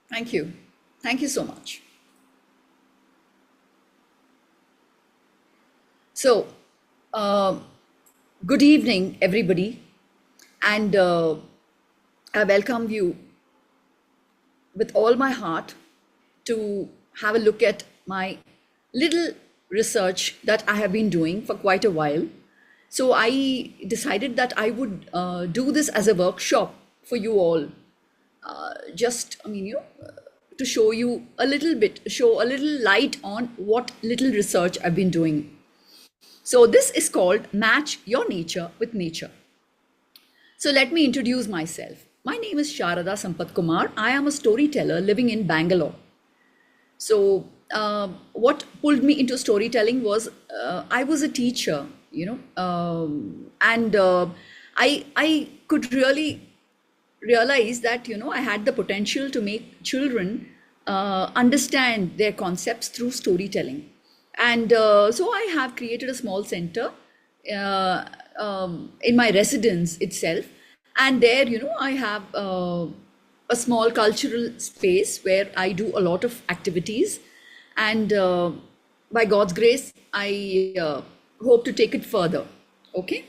Thank you. Thank you so much. So, uh, good evening, everybody, and I welcome you with all my heart to have a look at my little research that I have been doing for quite a while. So, I decided that I would do this as a workshop for you all. To show you a little bit, show a little light on what little research I've been doing. So, this is called Match Your Nature with Nature. So, let me introduce myself. My name is Sharada Sampath Kumar. I am a storyteller living in Bangalore. So, what pulled me into storytelling was I was a teacher, and I could really realize that I had the potential to make children understand their concepts through storytelling, and so I have created a small center uh, in my residence itself, and there I have a small cultural space where I do a lot of activities, and by God's grace I hope to take it further. Okay,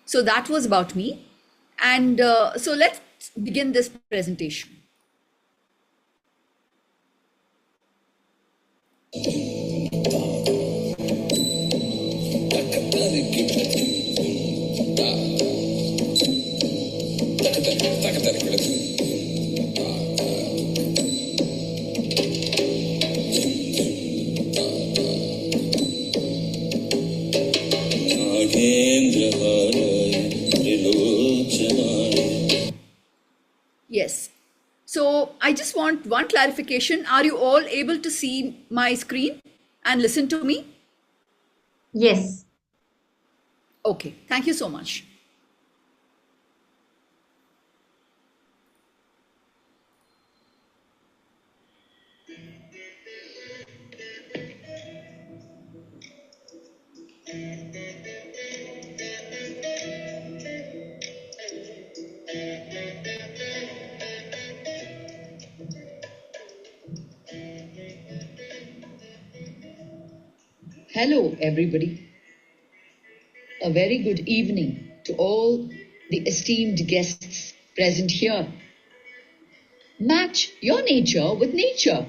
so that was about me, and so let's begin this presentation. Yes. So I just want one clarification. Are you all able to see my screen and listen to me? Yes. Okay. Thank you so much. Hello, everybody. A very good evening to all the esteemed guests present here. Match your nature with nature.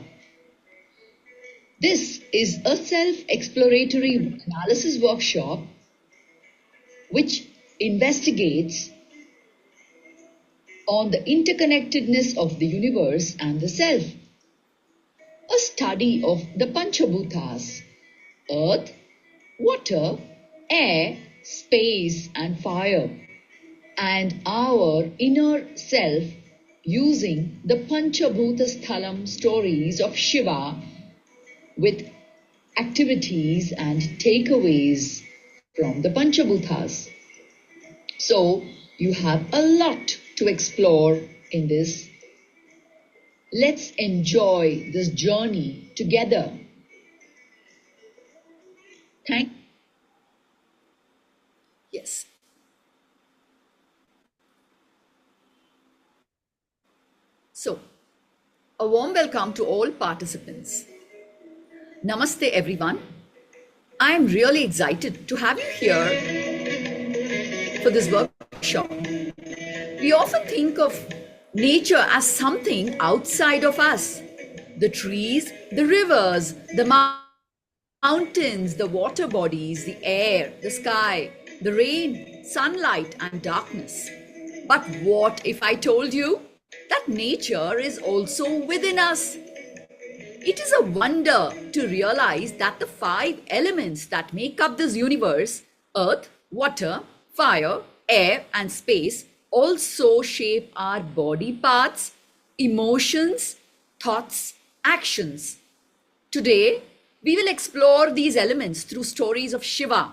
This is a self exploratory analysis workshop which investigates on the interconnectedness of the universe and the self. A study of the Panchabhutas, earth, water, air, space, and fire, and our inner self using the Panchabhutasthalam stories of Shiva with activities and takeaways from the Panchabhutas. So, you have a lot to explore in this. Let's enjoy this journey together. Thank Yes. So, a warm welcome to all participants. Namaste, everyone. I am really excited to have you here for this workshop. We often think of nature as something outside of us: the trees, the rivers, the mountains, the water bodies, the air, the sky, the rain, sunlight, and darkness. But what if I told you that nature is also within us? It is a wonder to realize that the five elements that make up this universe, earth, water, fire, air, and space, also shape our body parts, emotions, thoughts, actions. Today, we will explore these elements through stories of Shiva,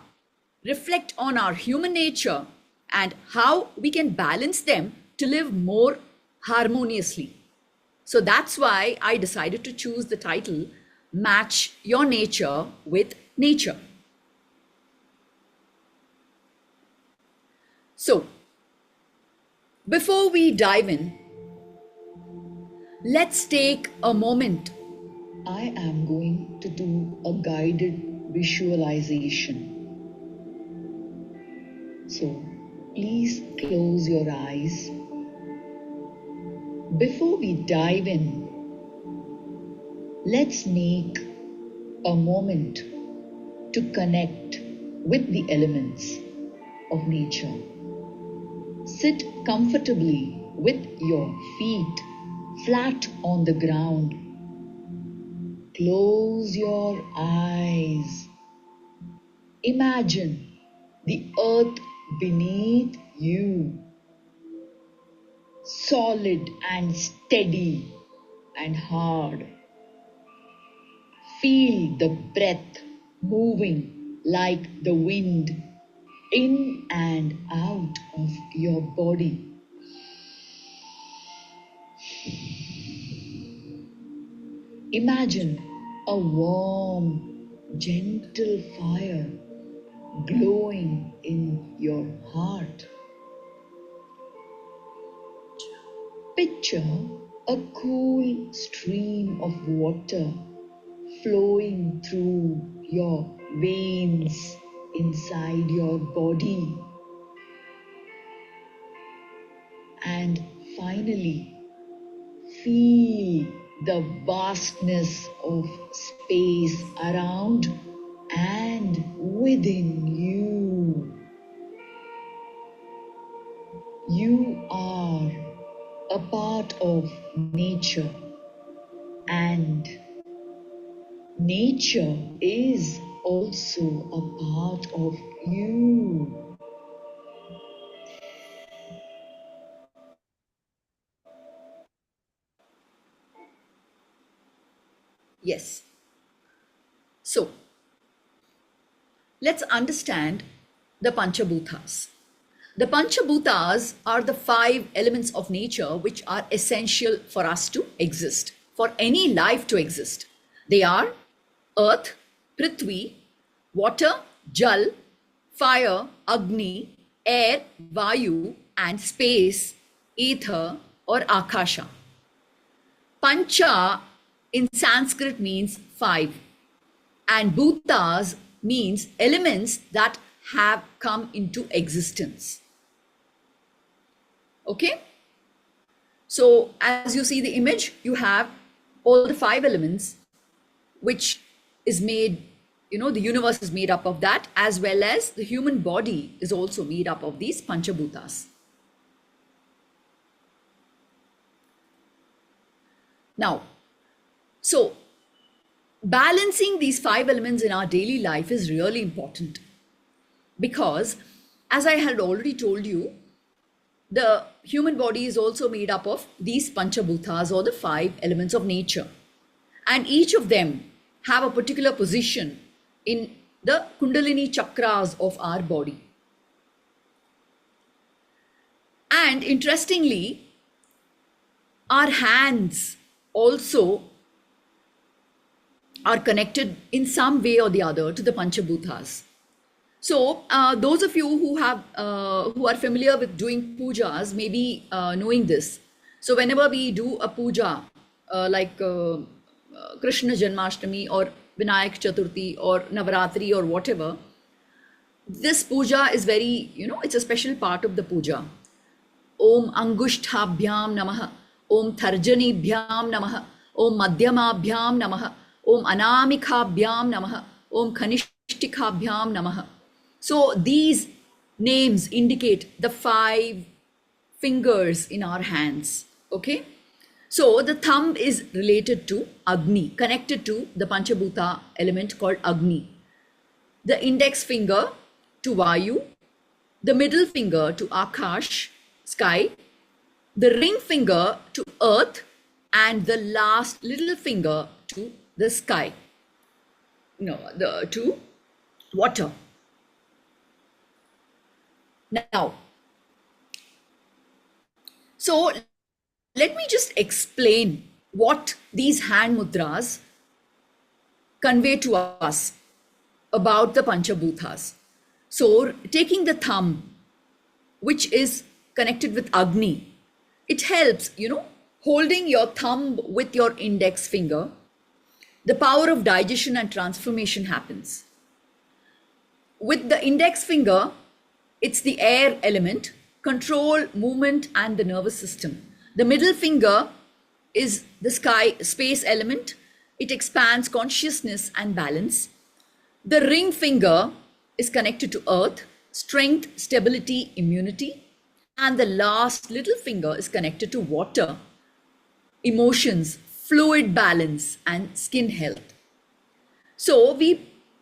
reflect on our human nature, and how we can balance them to live more harmoniously. So that's why I decided to choose the title Match Your Nature with Nature. So, before we dive in, Let's take a moment. I am going to do a guided visualization. So please close your eyes. Before we dive in, let's make a moment to connect with the elements of nature. Sit comfortably with your feet flat on the ground. Close your eyes. Imagine the earth beneath you, solid and steady and hard. Feel the breath moving like the wind in and out of your body. Imagine a warm, gentle fire glowing in your heart. Picture a cool stream of water flowing through your veins inside your body. And finally, feel the vastness of space around and within you. You are a part of nature, and nature is also a part of you. Yes. So, let's understand the Panchabhutas. The Panchabhutas are the 5 elements of nature which are essential for us to exist, for any life to exist. They are earth, Prithvi, water, Jal, fire, Agni, air, Vayu, and space, ether or Akasha. Pancha in Sanskrit means 5, and bhutas means elements that have come into existence. Okay? So as you see the image, you have all the 5 elements which is made, the universe is made up of that, as well as the human body is also made up of these Panchabhutas. Now, so balancing these 5 elements in our daily life is really important because, as I had already told you, the human body is also made up of these Panchabhutas or the 5 elements of nature. And each of them have a particular position in the Kundalini chakras of our body. And interestingly, our hands also are connected in some way or the other to the Panchabhutas. So those of you who are familiar with doing pujas may be knowing this. So whenever we do a puja like Krishna Janmashtami or Vinayak Chaturthi or Navaratri or whatever, this puja is very, it's a special part of the puja. Om Angushtabhyam Namaha, Om Tharjanibhyam Namaha, Om Madhyamabhyam Namaha, Om Anamikhabhyam Namaha, Om Kanishtikhabhyam Namaha. So these names indicate the 5 fingers in our hands. Okay. So the thumb is related to Agni, connected to the Panchabhuta element called Agni. The index finger to Vayu, the middle finger to Akash, sky, the ring finger to earth, and the last little finger to the sky. To water. Now, so let me just explain what these hand mudras convey to us about the Panchabhutas. So taking the thumb, which is connected with Agni, it helps, holding your thumb with your index finger, the power of digestion and transformation happens. With the index finger, it's the air element, control, movement, and the nervous system. The middle finger is the space element. It expands consciousness and balance. The ring finger is connected to earth, strength, stability, immunity. And the last little finger is connected to water, emotions, fluid balance, and skin health. So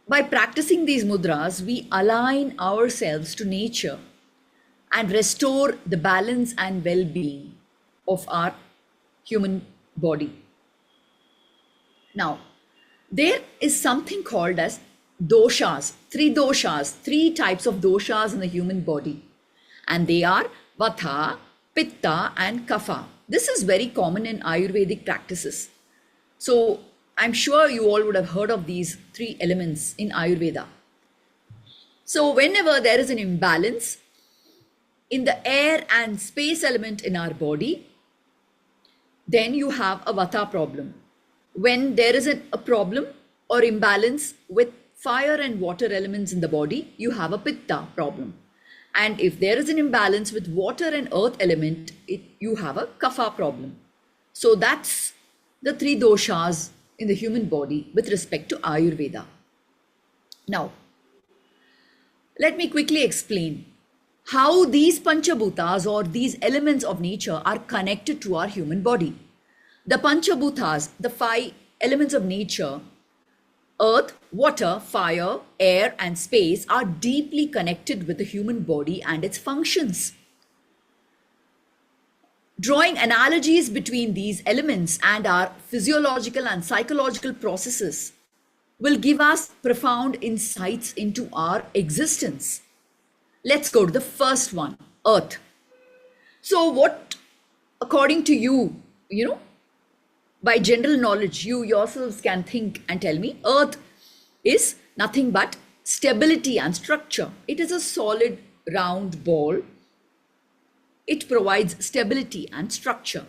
by practicing these mudras, we align ourselves to nature and restore the balance and well-being of our human body. Now, there is something called as doshas, three types of doshas in the human body. And they are Vata, Pitta, and Kapha. This is very common in Ayurvedic practices. So I'm sure you all would have heard of these three elements in Ayurveda. So whenever there is an imbalance in the air and space element in our body, then you have a Vata problem. When there is a problem or imbalance with fire and water elements in the body, you have a Pitta problem. And if there is an imbalance with water and earth element, you have a Kapha problem. So that's the three doshas in the human body with respect to Ayurveda. Now, let me quickly explain how these Panchabhutas or these elements of nature are connected to our human body. The Panchabhutas, the five elements of nature, earth, water, fire, air, and space, are deeply connected with the human body and its functions. Drawing analogies between these elements and our physiological and psychological processes will give us profound insights into our existence. Let's go to the first one, earth. So what, according to you, by general knowledge, you yourselves can think and tell me, earth is nothing but stability and structure. It is a solid round ball. It provides stability and structure.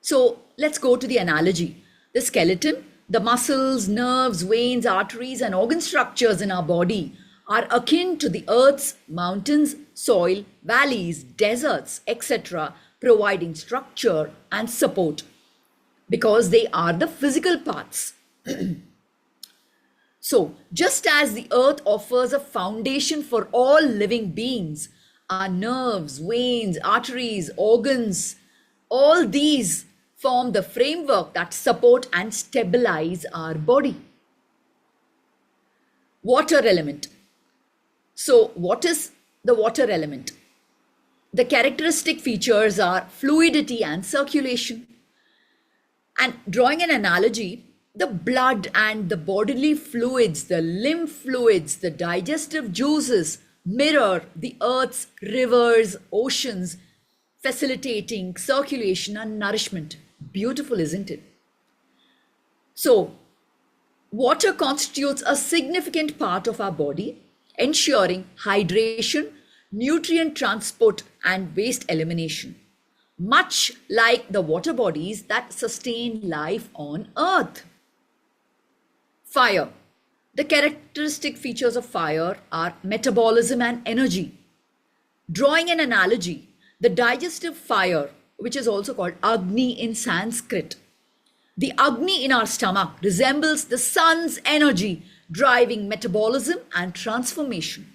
So let's go to the analogy. The skeleton, the muscles, nerves, veins, arteries, and organ structures in our body are akin to the earth's mountains, soil, valleys, deserts, etc., providing structure and support, because they are the physical parts. So, just as the earth offers a foundation for all living beings, our nerves, veins, arteries, organs, all these form the framework that support and stabilize our body. Water element. So, what is the water element? The characteristic features are fluidity and circulation. And drawing an analogy, the blood and the bodily fluids, the lymph fluids, the digestive juices mirror the earth's rivers, oceans, facilitating circulation and nourishment. Beautiful, isn't it? So, water constitutes a significant part of our body, ensuring hydration, nutrient transport, and waste elimination, much like the water bodies that sustain life on earth. Fire. The characteristic features of fire are metabolism and energy. Drawing an analogy, the digestive fire, which is also called Agni in Sanskrit, the Agni in our stomach resembles the sun's energy, driving metabolism and transformation.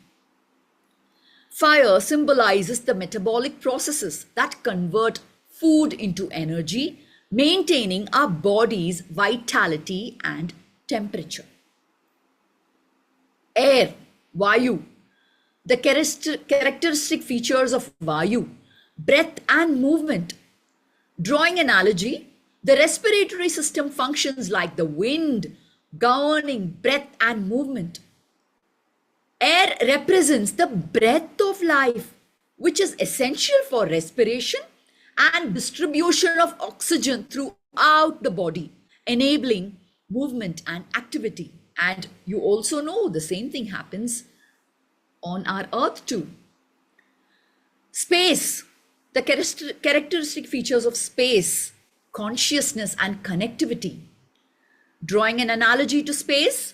Fire symbolizes the metabolic processes that convert food into energy, maintaining our body's vitality and temperature. Air, Vayu. The characteristic features of Vayu, breath and movement. Drawing analogy, the respiratory system functions like the wind, governing breath and movement. Air represents the breath of life, which is essential for respiration and distribution of oxygen throughout the body, enabling movement and activity. And you also know the same thing happens on our earth too. Space. the characteristic features of space, consciousness, and connectivity. Drawing an analogy to space,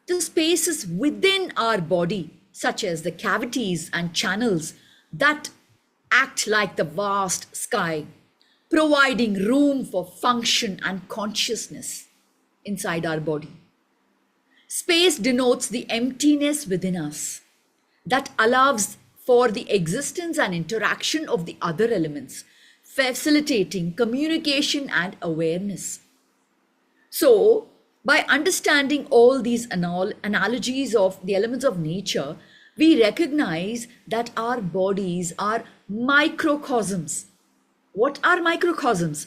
the spaces within our body, such as the cavities and channels that act like the vast sky, providing room for function and consciousness inside our body. Space denotes the emptiness within us that allows for the existence and interaction of the other elements, facilitating communication and awareness. So, by understanding all these analogies of the elements of nature, we recognize that our bodies are microcosms. What are microcosms?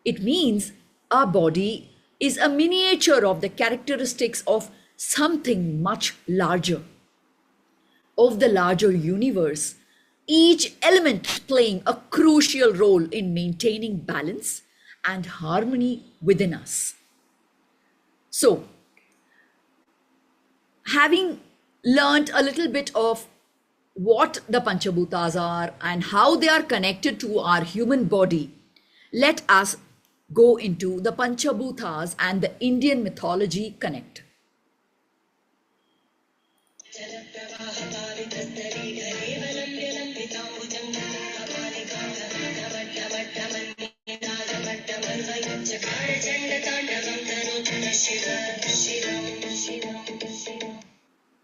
It means our body is a miniature of the characteristics of something much larger, of the larger universe, each element playing a crucial role in maintaining balance and harmony within us. So, having learned a little bit of what the Panchabhutas are and how they are connected to our human body, let us go into the Panchabhutas and the Indian mythology connect.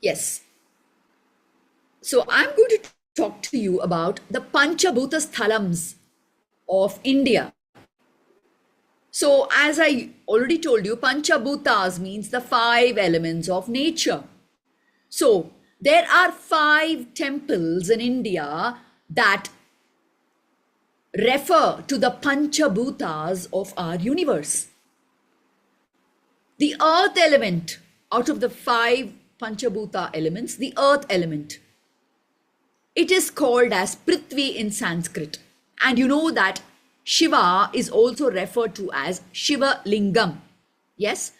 Yes. So I'm going to talk to you about the Panchabhuta Sthalams of India. So as I already told you, Panchabhutas means the 5 elements of nature. So there are 5 temples in India that refer to the Panchabhutas of our universe. The earth element, out of the 5 Panchabhuta elements, the earth element, it is called as Prithvi in Sanskrit. And you know that Shiva is also referred to as Shiva Lingam. Yes?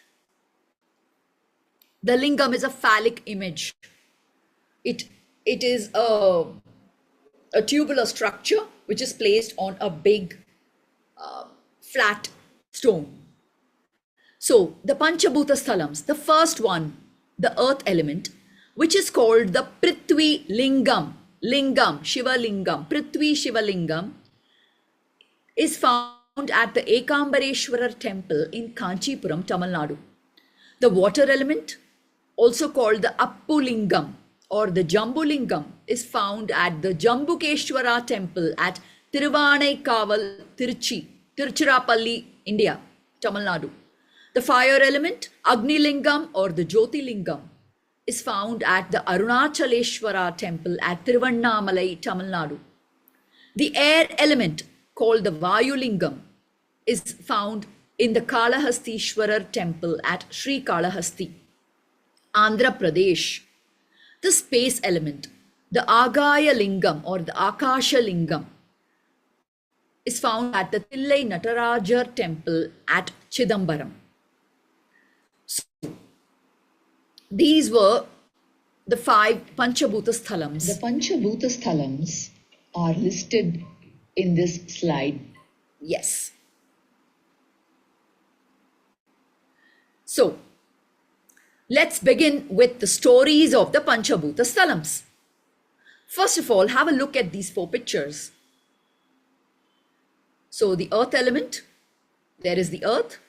The lingam is a phallic image. It is a tubular structure which is placed on a big flat stone. So the Panchabhuta Sthalams, the first one, the earth element, which is called the Prithvi Lingam, Shiva Lingam, Prithvi Shiva Lingam, is found at the Ekambareshwarar temple in Kanchipuram, Tamil Nadu. The water element, also called the Appu Lingam or the Jambu Lingam, is found at the Jambukeshwara temple at Tiruvannaikaval, Tiruchirappalli, India, Tamil Nadu. The fire element, Agni Lingam or the Jyoti Lingam, is found at the Arunachaleshwara temple at Tiruvannamalai, Tamil Nadu. The air element, called the Vayu Lingam, is found in the Kalahastishwarar temple at Sri Kalahasti, Andhra Pradesh. The space element, the Agaya Lingam or the Akasha Lingam, is found at the Thillai Natarajar temple at Chidambaram. So, these were the 5 Panchabhuta Sthalams. The Panchabhuta Sthalams are listed in this slide. Yes. So, let's begin with the stories of the Panchabhuta Sthalams. First of all, have a look at these 4 pictures. So, the earth element, there is the earth.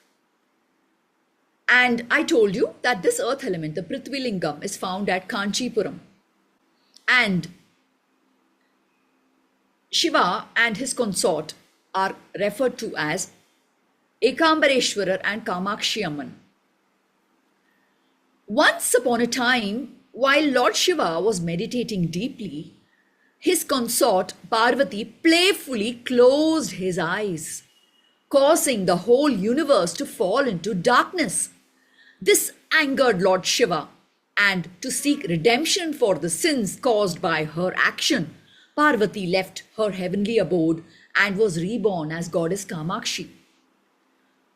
And I told you that this earth element, the Prithvi Lingam, is found at Kanchipuram. And Shiva and his consort are referred to as Ekambareshwarar and Kamakshi Amman. Once upon a time, while Lord Shiva was meditating deeply, his consort Parvati playfully closed his eyes, causing the whole universe to fall into darkness. This angered Lord Shiva, and to seek redemption for the sins caused by her action, Parvati left her heavenly abode and was reborn as goddess Kamakshi.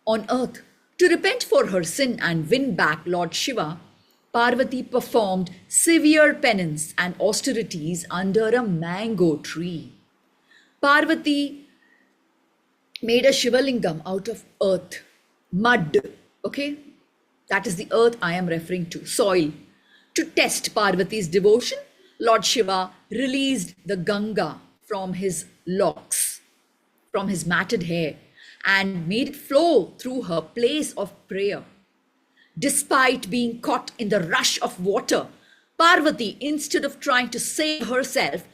On earth, to repent for her sin and win back Lord Shiva, Parvati performed severe penance and austerities under a mango tree. Parvati made a Shivalingam out of earth, mud, okay? That is the earth I am referring to, soil. To test Parvati's devotion, Lord Shiva released the Ganga from his locks, from his matted hair, and made it flow through her place of prayer. Despite being caught in the rush of water, Parvati, instead of trying to save herself,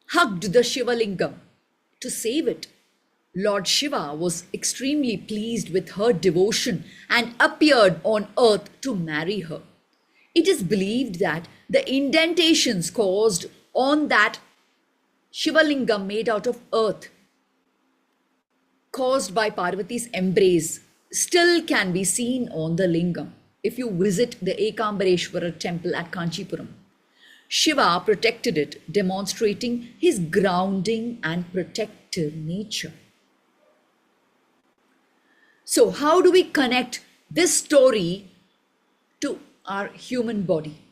hugged the Shivalingam to save it. Lord Shiva was extremely pleased with her devotion and appeared on earth to marry her. It is believed that the indentations caused on that Shivalingam made out of earth, caused by Parvati's embrace, still can be seen on the lingam if you visit the Ekambareshwara temple at Kanchipuram. Shiva protected it, demonstrating his grounding and protective nature. So, how do we connect this story to our human body?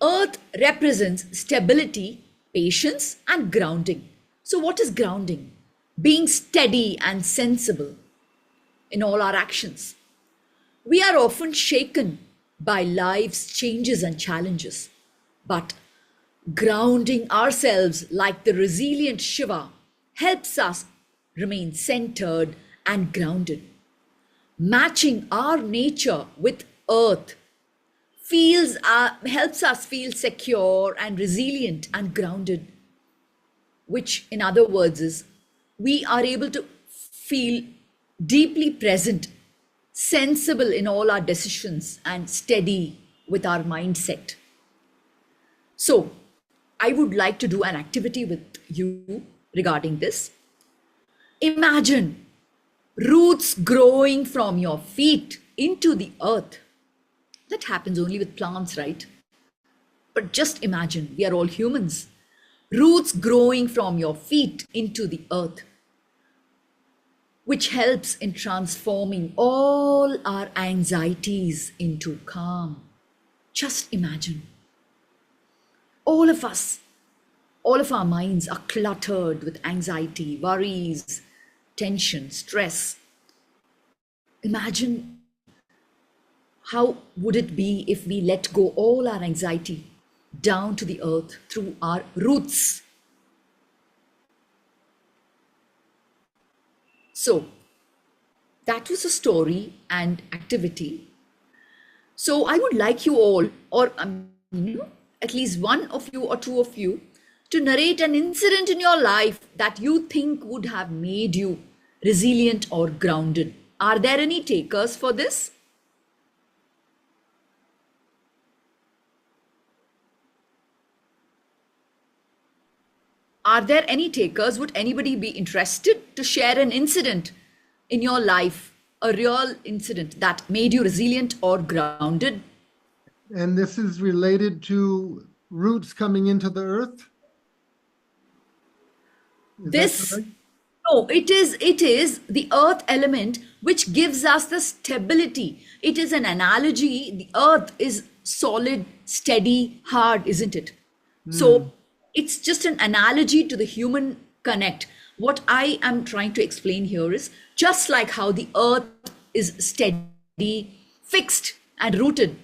Earth represents stability, patience, and grounding. So, what is grounding? Being steady and sensible in all our actions. We are often shaken by life's changes and challenges, but grounding ourselves like the resilient Shiva helps us remain centered and grounded. Matching our nature with earth helps us feel secure and resilient and grounded, which in other words is we are able to feel deeply present, sensible in all our decisions, and steady with our mindset. So, I would like to do an activity with you regarding this. Imagine roots growing from your feet into the earth. That happens only with plants, right? But just imagine, we are all humans. Roots growing from your feet into the earth, which helps in transforming all our anxieties into calm. Just imagine. All of us, all of our minds are cluttered with anxiety, worries, tension, stress. Imagine how would it be if we let go all our anxiety down to the earth through our roots. So that was a story and activity. So I would like you all, or at least one of you or two of you, to narrate an incident in your life that you think would have made you resilient or grounded. Are there any takers for this? Are there any takers? Would anybody be interested to share an incident in your life, a real incident that made you resilient or grounded? And this is related to roots coming into the earth? No, it is the earth element which gives us the stability. It is an analogy. The earth is solid, steady, hard, isn't it? So it's just an analogy to the human connect. What I am trying to explain here is just like how the earth is steady, fixed, and rooted.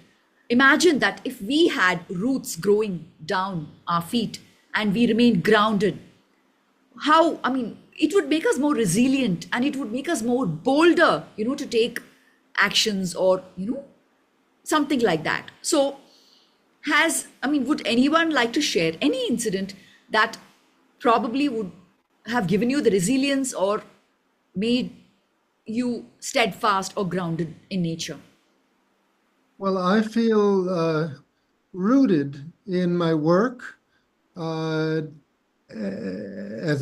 Imagine that if we had roots growing down our feet and we remain grounded, it would make us more resilient and it would make us more bolder, to take actions or, something like that. So, would anyone like to share any incident that probably would have given you the resilience or made you steadfast or grounded in nature? Well, I feel rooted in my work as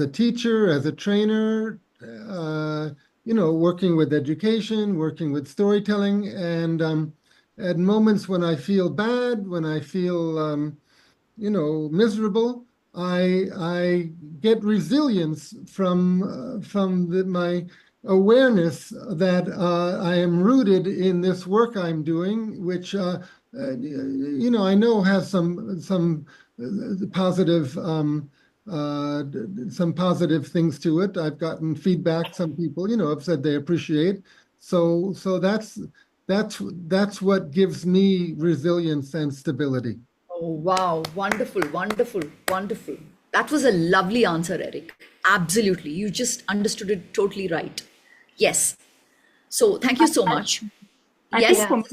a teacher, as a trainer, working with education, working with storytelling, and at moments when I feel bad, when I feel, miserable, I get resilience from my awareness that I am rooted in this work I'm doing, which I know has some positive some positive things to it. I've gotten feedback. Some people, have said they appreciate. So that's what gives me resilience and stability. Oh, wow. Wonderful, wonderful, wonderful. That was a lovely answer, Eric. Absolutely. You just understood it totally right. Yes. So thank you so much. I Yes. think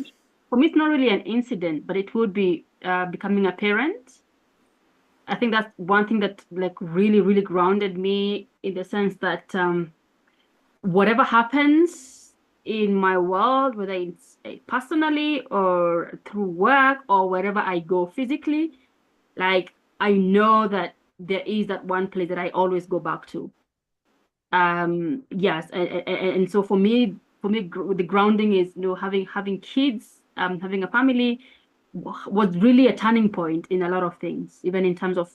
for me, it's not really an incident, but it would be becoming a parent. I think that's one thing that like really, really grounded me in the sense that whatever happens in my world, whether it's personally or through work or wherever I go physically, like I know that there is that one place that I always go back to. Yes, and so for me, the grounding is having kids, having a family was really a turning point in a lot of things, even in terms of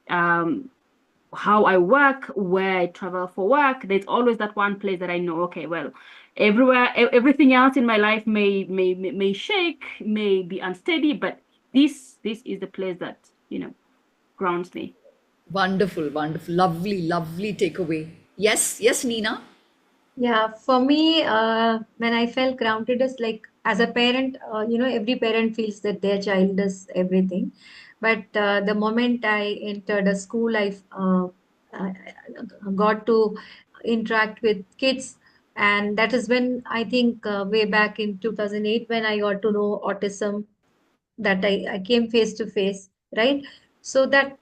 how I work, where I travel for work. There's always that one place that I know, okay, well, everything else in my life may shake, may be unsteady, but this is the place that grounds me. Wonderful, wonderful. Lovely, lovely takeaway. Yes, yes, Nina. Yeah, for me, when I felt grounded is like as a parent, every parent feels that their child is everything. But the moment I entered a school, I got to interact with kids. And that is when I think way back in 2008, when I got to know autism, that I came face to face, right? So that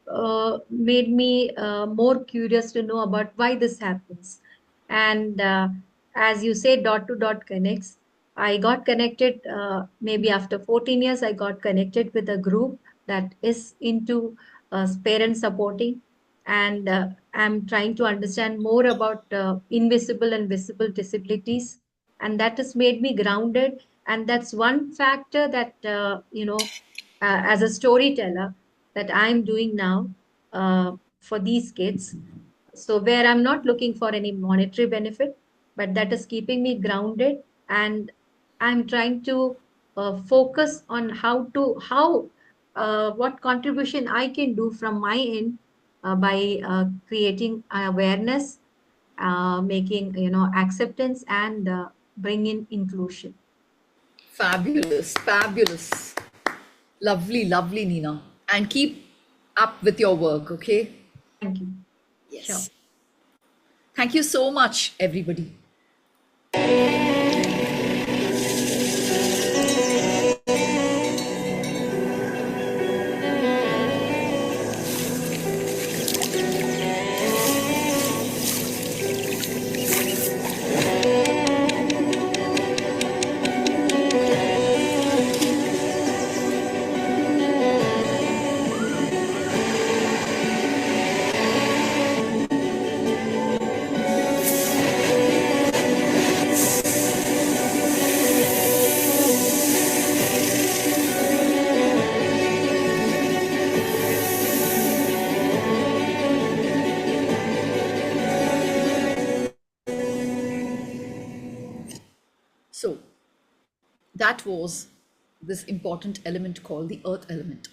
made me more curious to know about why this happens. And as you say, dot to dot connects. I got connected maybe after 14 years, I got connected with a group that is into parent supporting. And I'm trying to understand more about invisible and visible disabilities. And that has made me grounded. And that's one factor that, as a storyteller, that I'm doing now for these kids. So where I'm not looking for any monetary benefit, but that is keeping me grounded, and I'm trying to focus on what contribution I can do from my end by creating awareness, making acceptance, and bringing inclusion. Fabulous, fabulous. Lovely, lovely, Nina. And keep up with your work, okay? Thank you. Yes. Sure. Thank you so much, everybody. So, that was this important element called the earth element.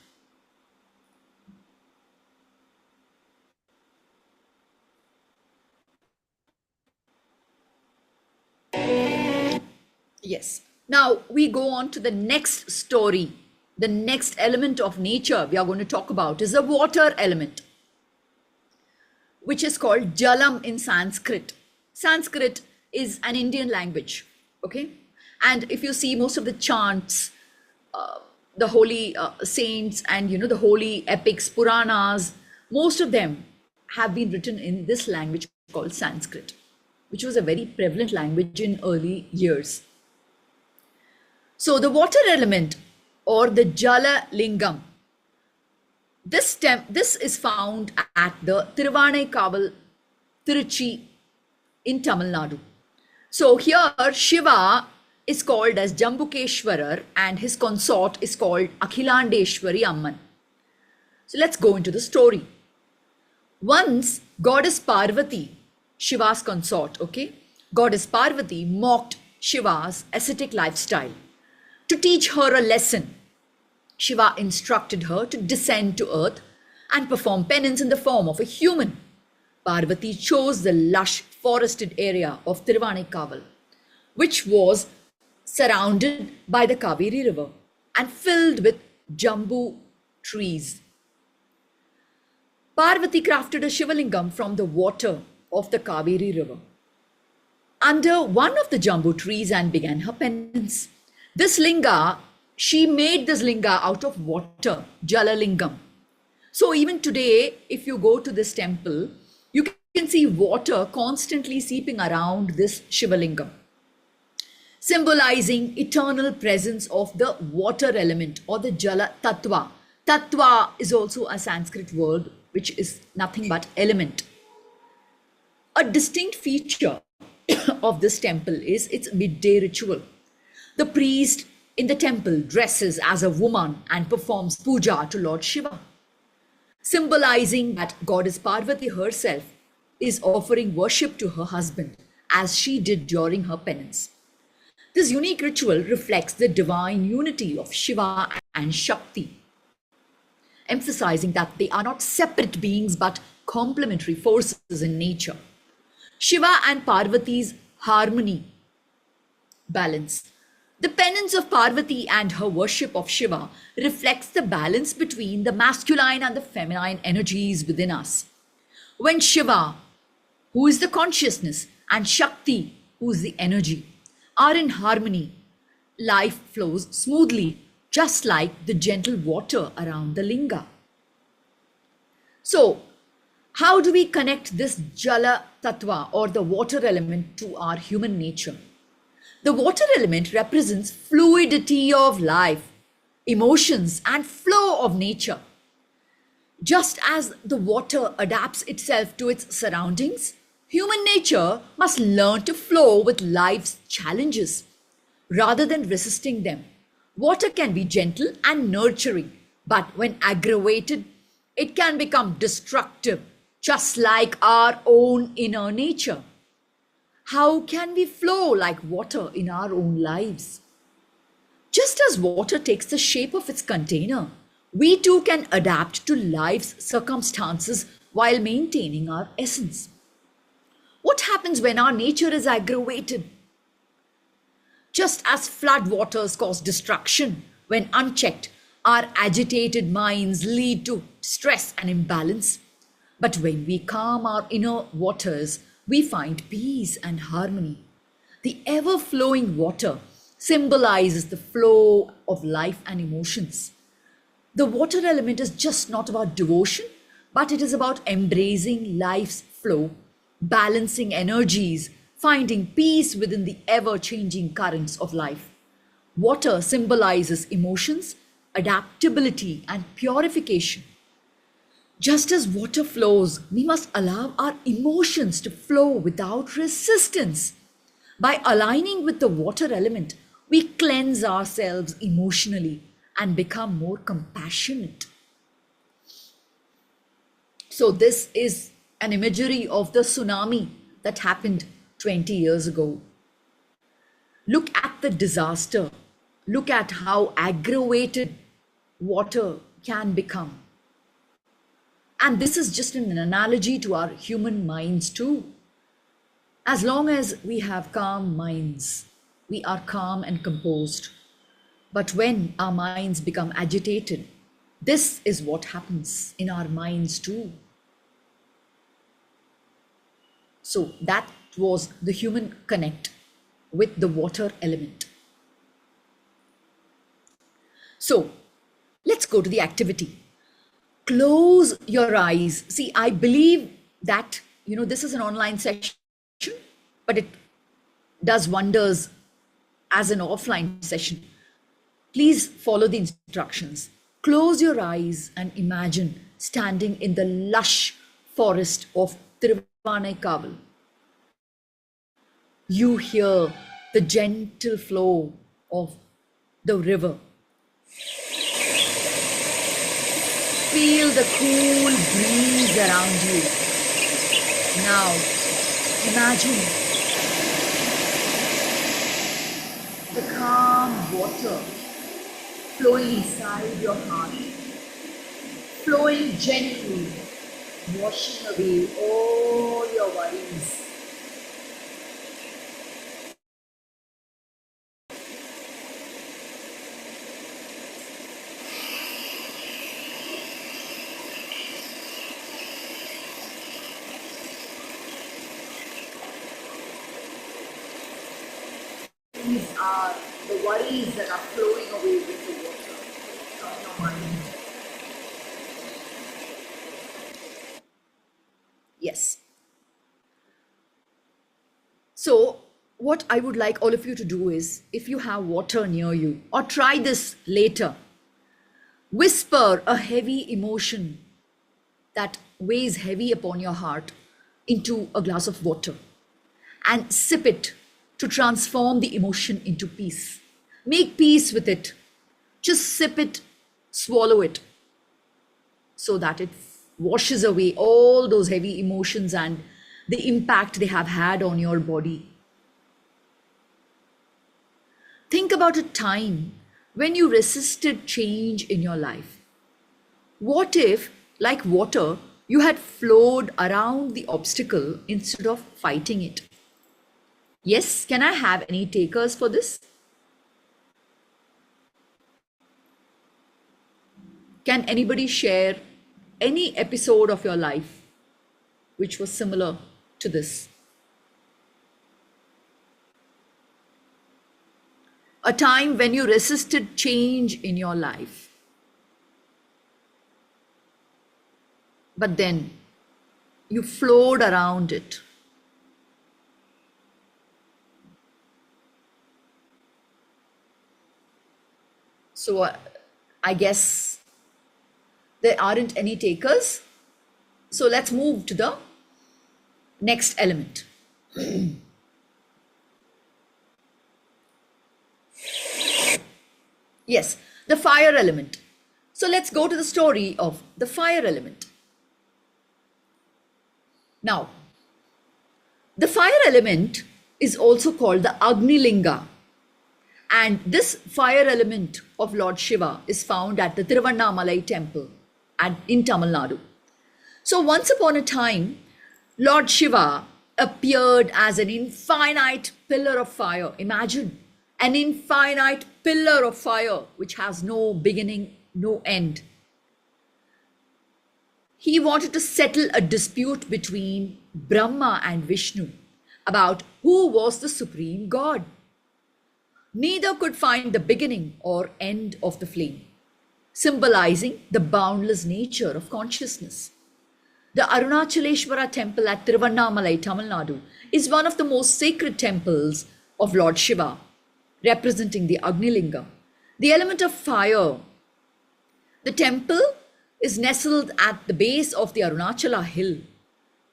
Yes. Now we go on to the next story. The next element of nature we are going to talk about is the water element, which is called Jalam in Sanskrit. Sanskrit is an Indian language, okay? And if you see most of the chants, the holy saints, and the holy epics, Puranas, most of them have been written in this language called Sanskrit, which was a very prevalent language in early years. So the water element, or the Jala Lingam, this is found at the Tiruvannaikaval, Tiruchi in Tamil Nadu. So here Shiva is called as Jambukeshwarar and his consort is called Akhilandeshwari Amman. So let's go into the story. Once goddess Parvati, Shiva's consort, okay, goddess Parvati mocked Shiva's ascetic lifestyle. To teach her a lesson, Shiva instructed her to descend to earth and perform penance in the form of a human. Parvati chose the lush forested area of Tiruvannaikaval, which was surrounded by the Kaveri river and filled with jambu trees. Parvati crafted a Shivalingam from the water of the Kaveri river under one of the jambu trees and began her penance. She made this linga out of water, Jalalingam. So even today, if you go to this temple, you can see water constantly seeping around this Shivalingam, symbolizing eternal presence of the water element or the Jala Tattva. Tattva is also a Sanskrit word which is nothing but element. A distinct feature of this temple is its midday ritual. The priest in the temple dresses as a woman and performs puja to Lord Shiva, symbolizing that Goddess Parvati herself is offering worship to her husband as she did during her penance. This unique ritual reflects the divine unity of Shiva and Shakti, emphasizing that they are not separate beings but complementary forces in nature. Shiva and Parvati's harmony, balance. The penance of Parvati and her worship of Shiva reflects the balance between the masculine and the feminine energies within us. When Shiva, who is the consciousness, and Shakti, who is the energy, are in harmony, life flows smoothly, just like the gentle water around the linga. So, how do we connect this Jala Tattva or the water element to our human nature? The water element represents fluidity of life, emotions, and flow of nature. Just as the water adapts itself to its surroundings, human nature must learn to flow with life's challenges rather than resisting them. Water can be gentle and nurturing, but when aggravated, it can become destructive, just like our own inner nature. How can we flow like water in our own lives? Just as water takes the shape of its container, we too can adapt to life's circumstances while maintaining our essence. What happens when our nature is aggravated? Just as flood waters cause destruction when unchecked, our agitated minds lead to stress and imbalance. But when we calm our inner waters, we find peace and harmony. The ever-flowing water symbolizes the flow of life and emotions. The water element is just not about devotion, but it is about embracing life's flow, balancing energies, finding peace within the ever-changing currents of life. Water symbolizes emotions, adaptability, and purification. Just as water flows, we must allow our emotions to flow without resistance. By aligning with the water element, we cleanse ourselves emotionally and become more compassionate. So, this is an imagery of the tsunami that happened 20 years ago. Look at the disaster. Look at how aggravated water can become. And this is just an analogy to our human minds too. As long as we have calm minds, we are calm and composed. But when our minds become agitated, this is what happens in our minds too. So that was the human connect with the water element. So let's go to the activity. Close your eyes. See, I believe that, this is an online session, but it does wonders as an offline session. Please follow the instructions. Close your eyes and imagine standing in the lush forest of Tiruvannaikaval. You hear the gentle flow of the river. Feel the cool breeze around you. Now, imagine the calm water flowing inside your heart, flowing gently, washing away all your worries. These are the worries that are flowing away with the water from your mind. Yes. So, what I would like all of you to do is, if you have water near you, or try this later, whisper a heavy emotion that weighs heavy upon your heart into a glass of water and sip it to transform the emotion into peace. Make peace with it. Just sip it, swallow it, so that it washes away all those heavy emotions and the impact they have had on your body. Think about a time when you resisted change in your life. What if, like water, you had flowed around the obstacle instead of fighting it? Yes, can I have any takers for this? Can anybody share any episode of your life which was similar to this? A time when you resisted change in your life, but then you flowed around it. So I guess there aren't any takers. So let's move to the next element. Yes, the fire element. So let's go to the story of the fire element. Now, the fire element is also called the Agni Linga. And this fire element of Lord Shiva is found at the Tiruvannamalai temple in Tamil Nadu. So once upon a time, Lord Shiva appeared as an infinite pillar of fire. Imagine an infinite pillar of fire which has no beginning, no end. He wanted to settle a dispute between Brahma and Vishnu about who was the supreme god. Neither could find the beginning or end of the flame, symbolizing the boundless nature of consciousness. The Arunachaleshwara temple at Tiruvannamalai, Tamil Nadu, is one of the most sacred temples of Lord Shiva, representing the Agni Linga, the element of fire. The temple is nestled at the base of the Arunachala hill,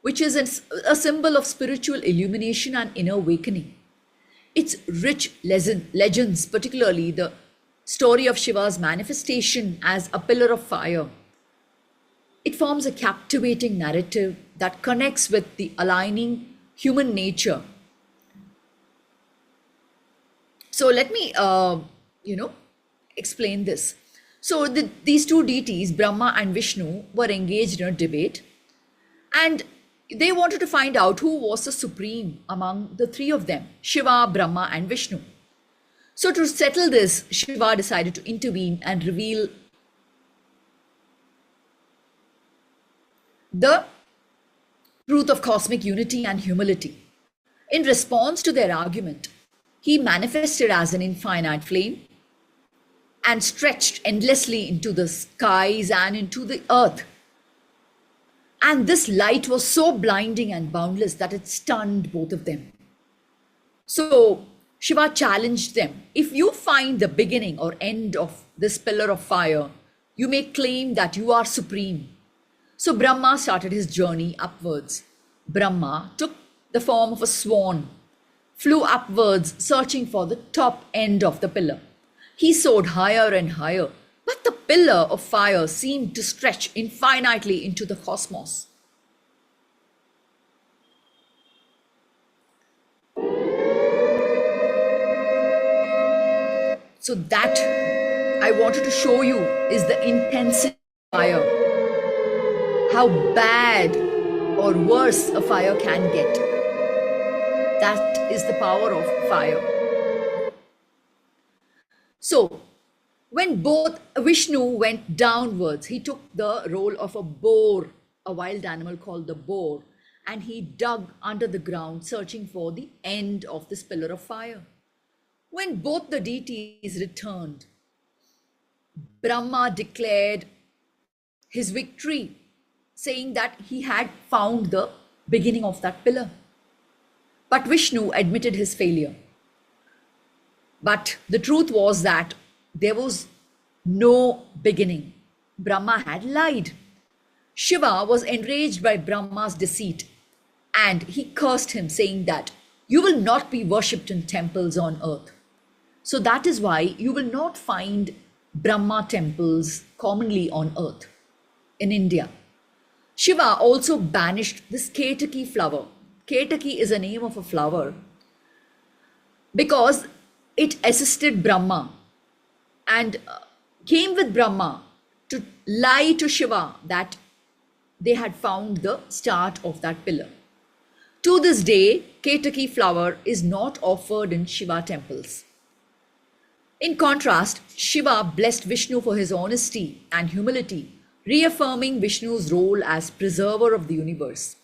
which is a symbol of spiritual illumination and inner awakening. Its rich legends, particularly the story of Shiva's manifestation as a pillar of fire, it forms a captivating narrative that connects with the aligning human nature. So let me, explain this. So these two deities, Brahma and Vishnu, were engaged in a debate, and they wanted to find out who was the supreme among the three of them, Shiva, Brahma, and Vishnu. So to settle this, Shiva decided to intervene and reveal the truth of cosmic unity and humility. In response to their argument, he manifested as an infinite flame and stretched endlessly into the skies and into the earth. And this light was so blinding and boundless that it stunned both of them. So Shiva challenged them. If you find the beginning or end of this pillar of fire, you may claim that you are supreme. So Brahma started his journey upwards. Brahma took the form of a swan, flew upwards, searching for the top end of the pillar. He soared higher and higher, but the pillar of fire seemed to stretch infinitely into the cosmos. So that I wanted to show you is the intensity of fire. how bad or worse a fire can get. That is the power of fire. So, when both Vishnu went downwards, he took the role of a boar, a wild animal called the boar, and he dug under the ground searching for the end of this pillar of fire. When both the deities returned, Brahma declared his victory, saying that he had found the beginning of that pillar. But Vishnu admitted his failure. But the truth was that there was no beginning. Brahma had lied. Shiva was enraged by Brahma's deceit, and he cursed him, saying that you will not be worshipped in temples on earth. So that is why you will not find Brahma temples commonly on earth in India. Shiva also banished this Ketaki flower. Ketaki is a name of a flower because it assisted Brahma and came with Brahma to lie to Shiva that they had found the start of that pillar. To this day, Ketaki flower is not offered in Shiva temples. In contrast, Shiva blessed Vishnu for his honesty and humility, reaffirming Vishnu's role as preserver of the universe.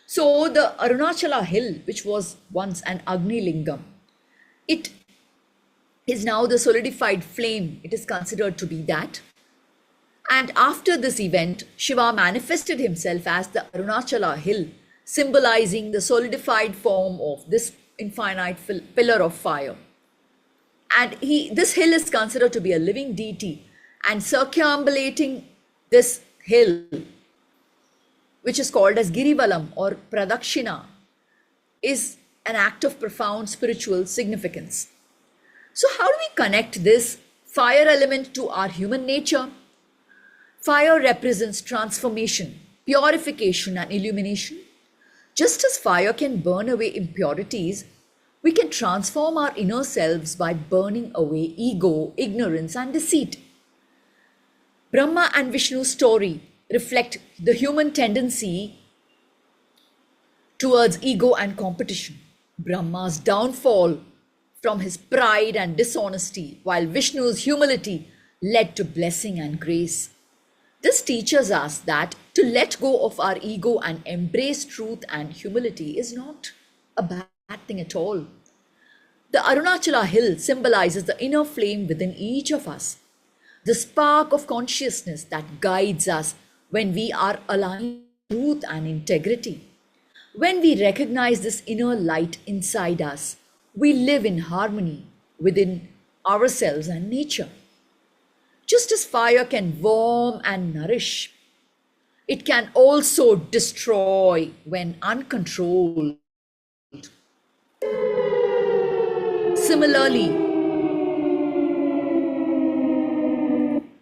So the Arunachala hill, which was once an Agni Lingam, it is now the solidified flame. It is considered to be that. And after this event, Shiva manifested himself as the Arunachala hill, symbolizing the solidified form of this infinite pillar of fire. And this hill is considered to be a living deity, and circumambulating this hill, which is called as Girivalam or Pradakshina, is an act of profound spiritual significance. So how do we connect this fire element to our human nature? Fire represents transformation, purification, and illumination. Just as fire can burn away impurities, we can transform our inner selves by burning away ego, ignorance, and deceit. Brahma and Vishnu's story reflect the human tendency towards ego and competition. Brahma's downfall from his pride and dishonesty, while Vishnu's humility led to blessing and grace. This teaches us that to let go of our ego and embrace truth and humility is not a bad thing at all. The Arunachala hill symbolizes the inner flame within each of us, the spark of consciousness that guides us when we are aligned with truth and integrity. When we recognize this inner light inside us, we live in harmony within ourselves and nature. Just as fire can warm and nourish, it can also destroy when uncontrolled. Similarly,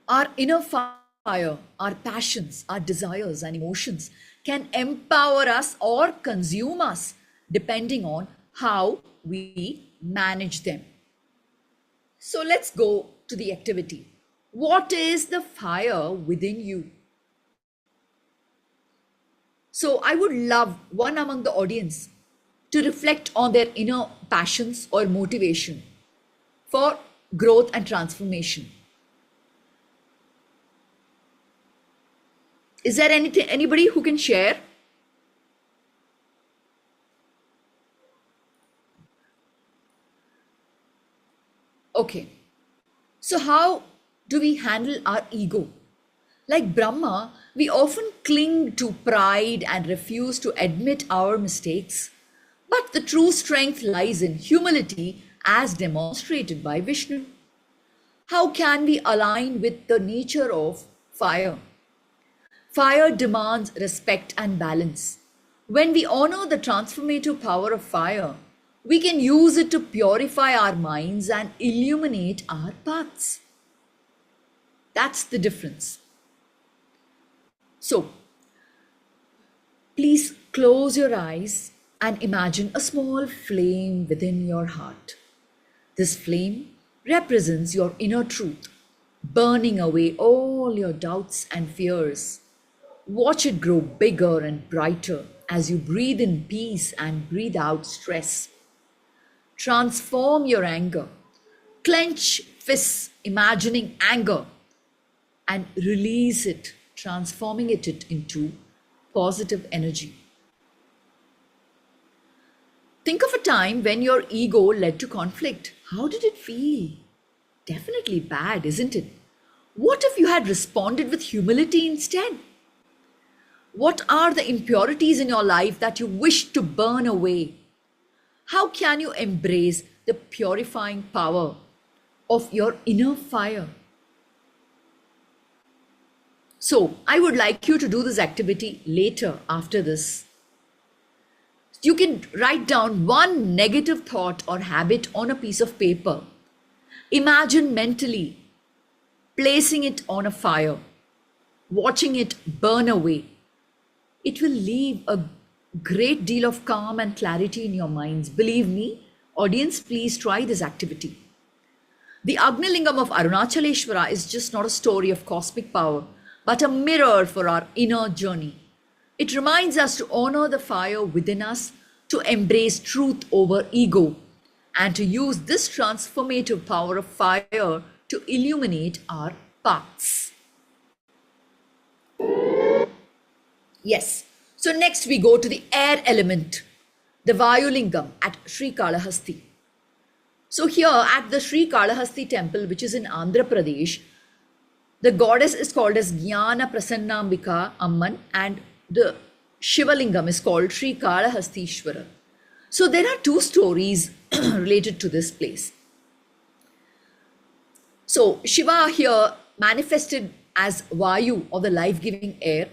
our inner fire, our passions, our desires and emotions can empower us or consume us depending on how we manage them. So let's go to the activity. What is the fire within you? So I would love one among the audience to reflect on their inner passions or motivation for growth and transformation. Is there anybody who can share? Okay. So how do we handle our ego? Like Brahma, we often cling to pride and refuse to admit our mistakes. But the true strength lies in humility as demonstrated by Vishnu. How can we align with the nature of fire? Fire demands respect and balance. When we honor the transformative power of fire, we can use it to purify our minds and illuminate our paths. That's the difference. So, please close your eyes and imagine a small flame within your heart. This flame represents your inner truth, burning away all your doubts and fears. Watch it grow bigger and brighter as you breathe in peace and breathe out stress. Transform your anger. Clench fists, imagining anger, and release it, transforming it into positive energy. Think of a time when your ego led to conflict. How did it feel? Definitely bad, isn't it? What if you had responded with humility instead? What are the impurities in your life that you wish to burn away? How can you embrace the purifying power of your inner fire? So, I would like you to do this activity later after this. You can write down one negative thought or habit on a piece of paper. Imagine mentally placing it on a fire, watching it burn away. It will leave a great deal of calm and clarity in your minds. Believe me, audience, please try this activity. The Agni Lingam of Arunachaleshwara is just not a story of cosmic power, but a mirror for our inner journey. It reminds us to honor the fire within us, to embrace truth over ego, and to use this transformative power of fire to illuminate our paths. Yes, so next we go to the air element, the Vayulingam at Sri Kalahasti. So here at the Sri Kalahasti temple, which is in Andhra Pradesh, the goddess is called as Jnana Prasannambika Amman, and the Shivalingam is called Sri Kalahastishwara. So there are two stories related to this place. So Shiva here manifested as Vayu, or the life-giving air.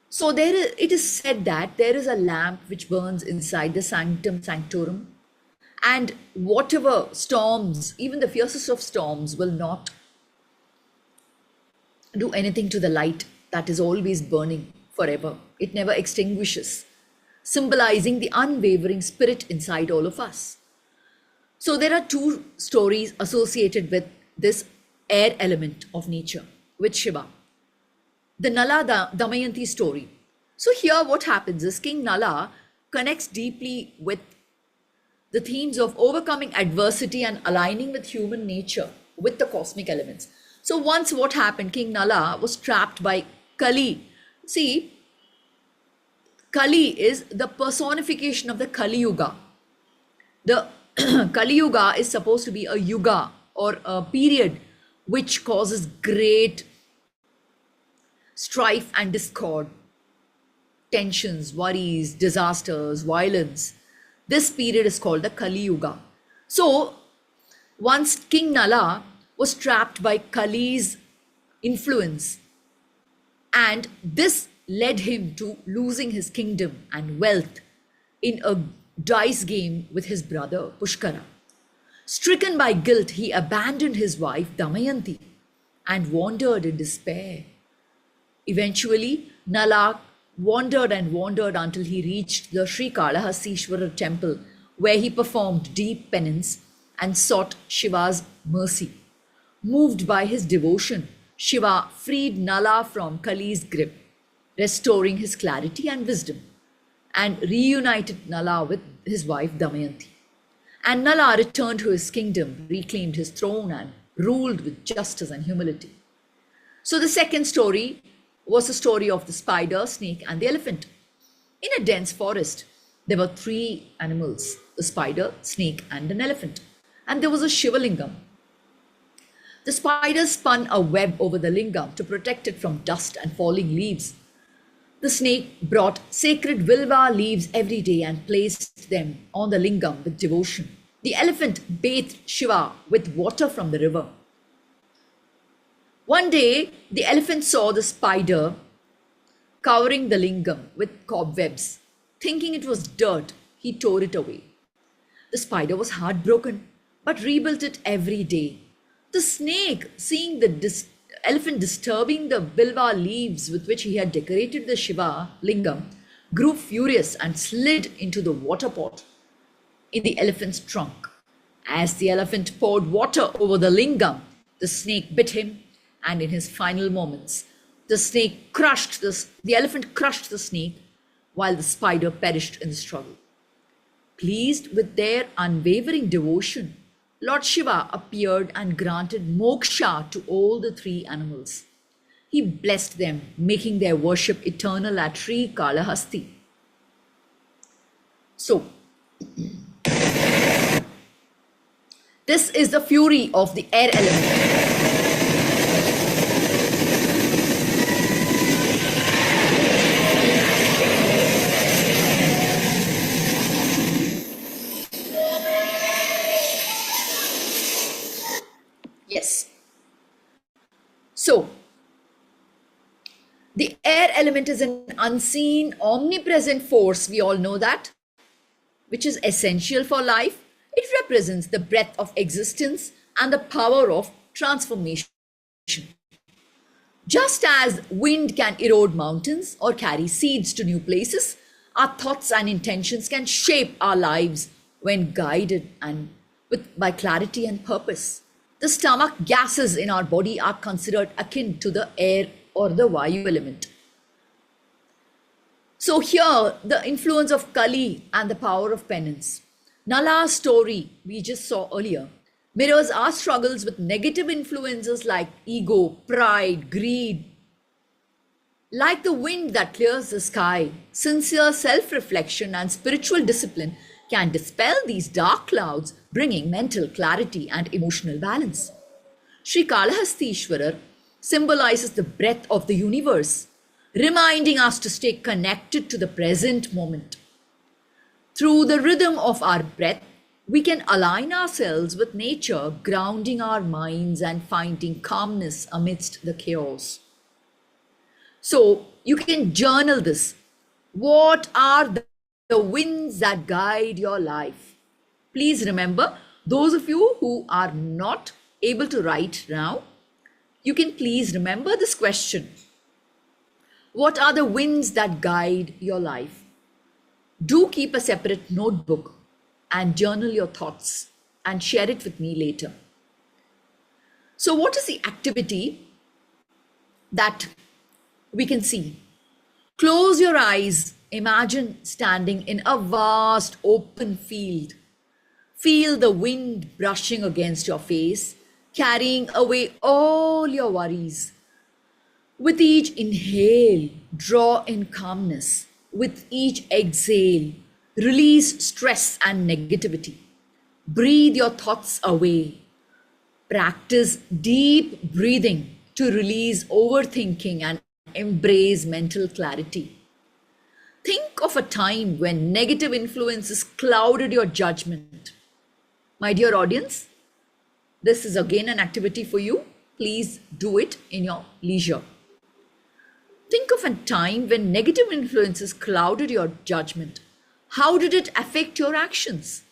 So it is said that there is a lamp which burns inside the sanctum sanctorum, and whatever storms, even the fiercest of storms, will not do anything to the light that is always burning forever. It never extinguishes, symbolizing the unwavering spirit inside all of us. So there are two stories associated with this air element of nature with Shiva. The Nala Damayanti story. So here what happens is King Nala connects deeply with the themes of overcoming adversity and aligning with human nature with the cosmic elements. So once what happened, King Nala was trapped by Kali. See, Kali is the personification of the Kali Yuga. The Kali Yuga is supposed to be a yuga, or a period which causes great strife and discord, tensions, worries, disasters, violence. This period is called the Kali Yuga. So once King Nala was trapped by Kali's influence, and this led him to losing his kingdom and wealth in a dice game with his brother Pushkara. Stricken by guilt, he abandoned his wife Damayanti and wandered in despair. Eventually, Nala wandered and wandered until he reached the Sri Kalahastishwara temple, where he performed deep penance and sought Shiva's mercy. Moved by his devotion, Shiva freed Nala from Kali's grip, restoring his clarity and wisdom, and reunited Nala with his wife Damayanti. And Nala returned to his kingdom, reclaimed his throne, and ruled with justice and humility. So the second story was the story of the spider, snake, and the elephant. In a dense forest, there were three animals: a spider, snake, and an elephant. And there was a Shivalingam. The spider spun a web over the lingam to protect it from dust and falling leaves. The snake brought sacred vilva leaves every day and placed them on the lingam with devotion. The elephant bathed Shiva with water from the river. One day, the elephant saw the spider covering the lingam with cobwebs. Thinking it was dirt, he tore it away. The spider was heartbroken, but rebuilt it every day. The snake, seeing the elephant disturbing the bilva leaves with which he had decorated the Shiva lingam, grew furious and slid into the water pot in the elephant's trunk. As the elephant poured water over the lingam, the snake bit him, and in his final moments, The elephant crushed the snake while the spider perished in the struggle. Pleased with their unwavering devotion, Lord Shiva appeared and granted moksha to all the three animals. He blessed them, making their worship eternal at Sri Kalahasti. So, this is the fury of the air element. Yes. So, the air element is an unseen, omnipresent force, we all know that, which is essential for life. It represents the breath of existence and the power of transformation. Just as wind can erode mountains or carry seeds to new places, our thoughts and intentions can shape our lives when guided by clarity and purpose. The stomach gases in our body are considered akin to the air or the Vayu element. So here, the influence of Kali and the power of penance. Nala's story we just saw earlier mirrors our struggles with negative influences like ego, pride, greed. Like the wind that clears the sky, sincere self-reflection and spiritual discipline can dispel these dark clouds, bringing mental clarity and emotional balance. Sri Kalahastishwarar symbolizes the breath of the universe, reminding us to stay connected to the present moment. Through the rhythm of our breath, we can align ourselves with nature, grounding our minds and finding calmness amidst the chaos. So you can journal this. What are the winds that guide your life? Please remember, those of you who are not able to write now, you can please remember this question. What are the winds that guide your life? Do keep a separate notebook and journal your thoughts and share it with me later. So what is the activity that we can see? Close your eyes. Imagine standing in a vast open field. Feel the wind brushing against your face, carrying away all your worries. With each inhale, draw in calmness. With each exhale, release stress and negativity. Breathe your thoughts away. Practice deep breathing to release overthinking and embrace mental clarity. Think of a time when negative influences clouded your judgment. My dear audience, this is again an activity for you. Please do it in your leisure. Think of a time when negative influences clouded your judgment. How did it affect your actions?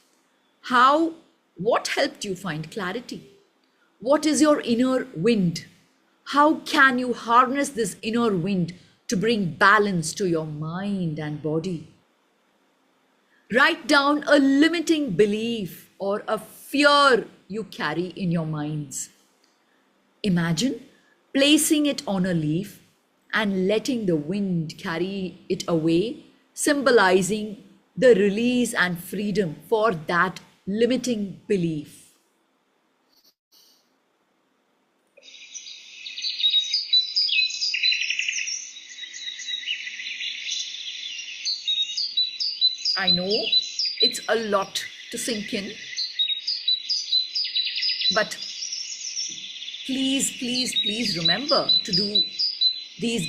What helped you find clarity? What is your inner wind? How can you harness this inner wind to bring balance to your mind and body? Write down a limiting belief or a fear you carry in your minds. Imagine placing it on a leaf and letting the wind carry it away, symbolizing the release and freedom for that limiting belief. I know it's a lot to sink in, but please remember to do these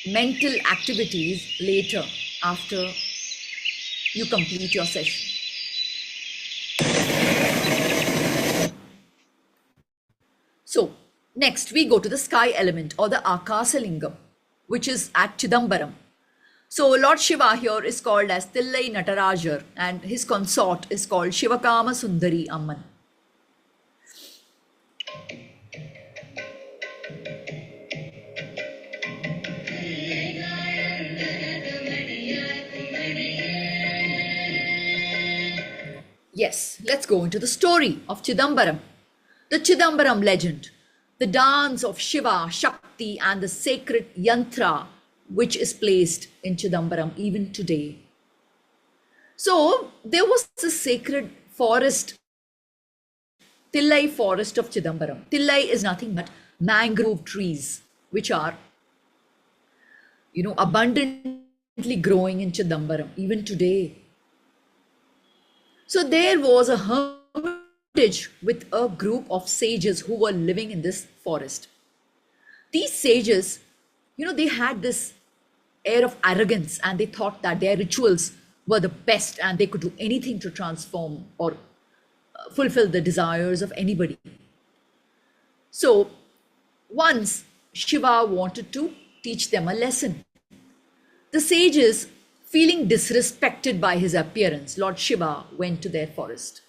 mental activities later after you complete your session. So next we go to the sky element or the Akasalingam, which is at Chidambaram. So Lord Shiva here is called as Tillai Natarajar and his consort is called Shivakama Sundari Amman. Yes, let's go into the story of Chidambaram. The Chidambaram legend, the dance of Shiva, Shakti, Shakti and the sacred yantra which is placed in Chidambaram even today. So there was a sacred forest, Tillai forest of Chidambaram. Tillai is nothing but mangrove trees, which are, abundantly growing in Chidambaram even today. So there was a hermitage with a group of sages who were living in this forest. These sages, they had this air of arrogance, and they thought that their rituals were the best and they could do anything to transform or fulfill the desires of anybody. So once Shiva wanted to teach them a lesson. The sages, feeling disrespected by his appearance, Lord Shiva went to their forest.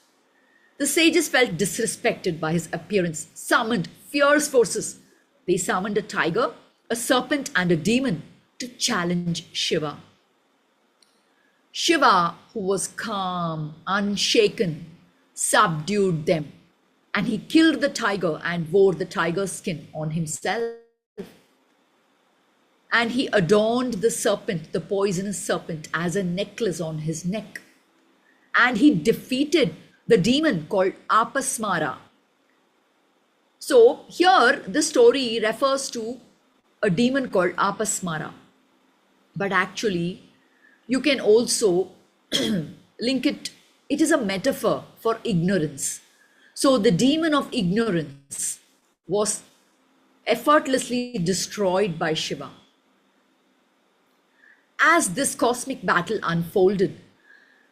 The sages felt disrespected by his appearance, summoned fierce forces. They summoned a tiger, a serpent, and a demon to challenge Shiva. Shiva, who was calm, unshaken, subdued them, and he killed the tiger and wore the tiger's skin on himself. And he adorned the serpent, the poisonous serpent, as a necklace on his neck. And he defeated the demon called Apasmara. So here the story refers to a demon called Apasmara. But actually, you can also link it is a metaphor for ignorance. So the demon of ignorance was effortlessly destroyed by Shiva. As this cosmic battle unfolded,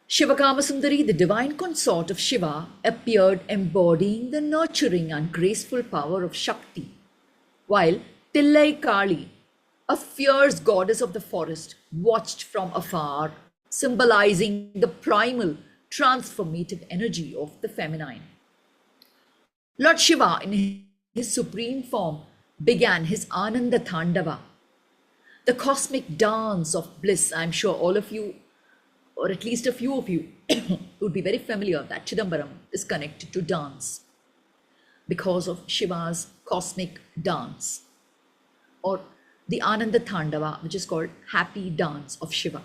Shivakamasundari, the divine consort of Shiva, appeared embodying the nurturing and graceful power of Shakti, while Tillai Kali, a fierce goddess of the forest, watched from afar, symbolizing the primal transformative energy of the feminine. Lord Shiva, in his supreme form, began his Ananda Thandava, the cosmic dance of bliss. I'm sure all of you, or at least a few of you, would be very familiar that Chidambaram is connected to dance because of Shiva's cosmic dance, or the Ananda Thandava, which is called Happy Dance of Shiva.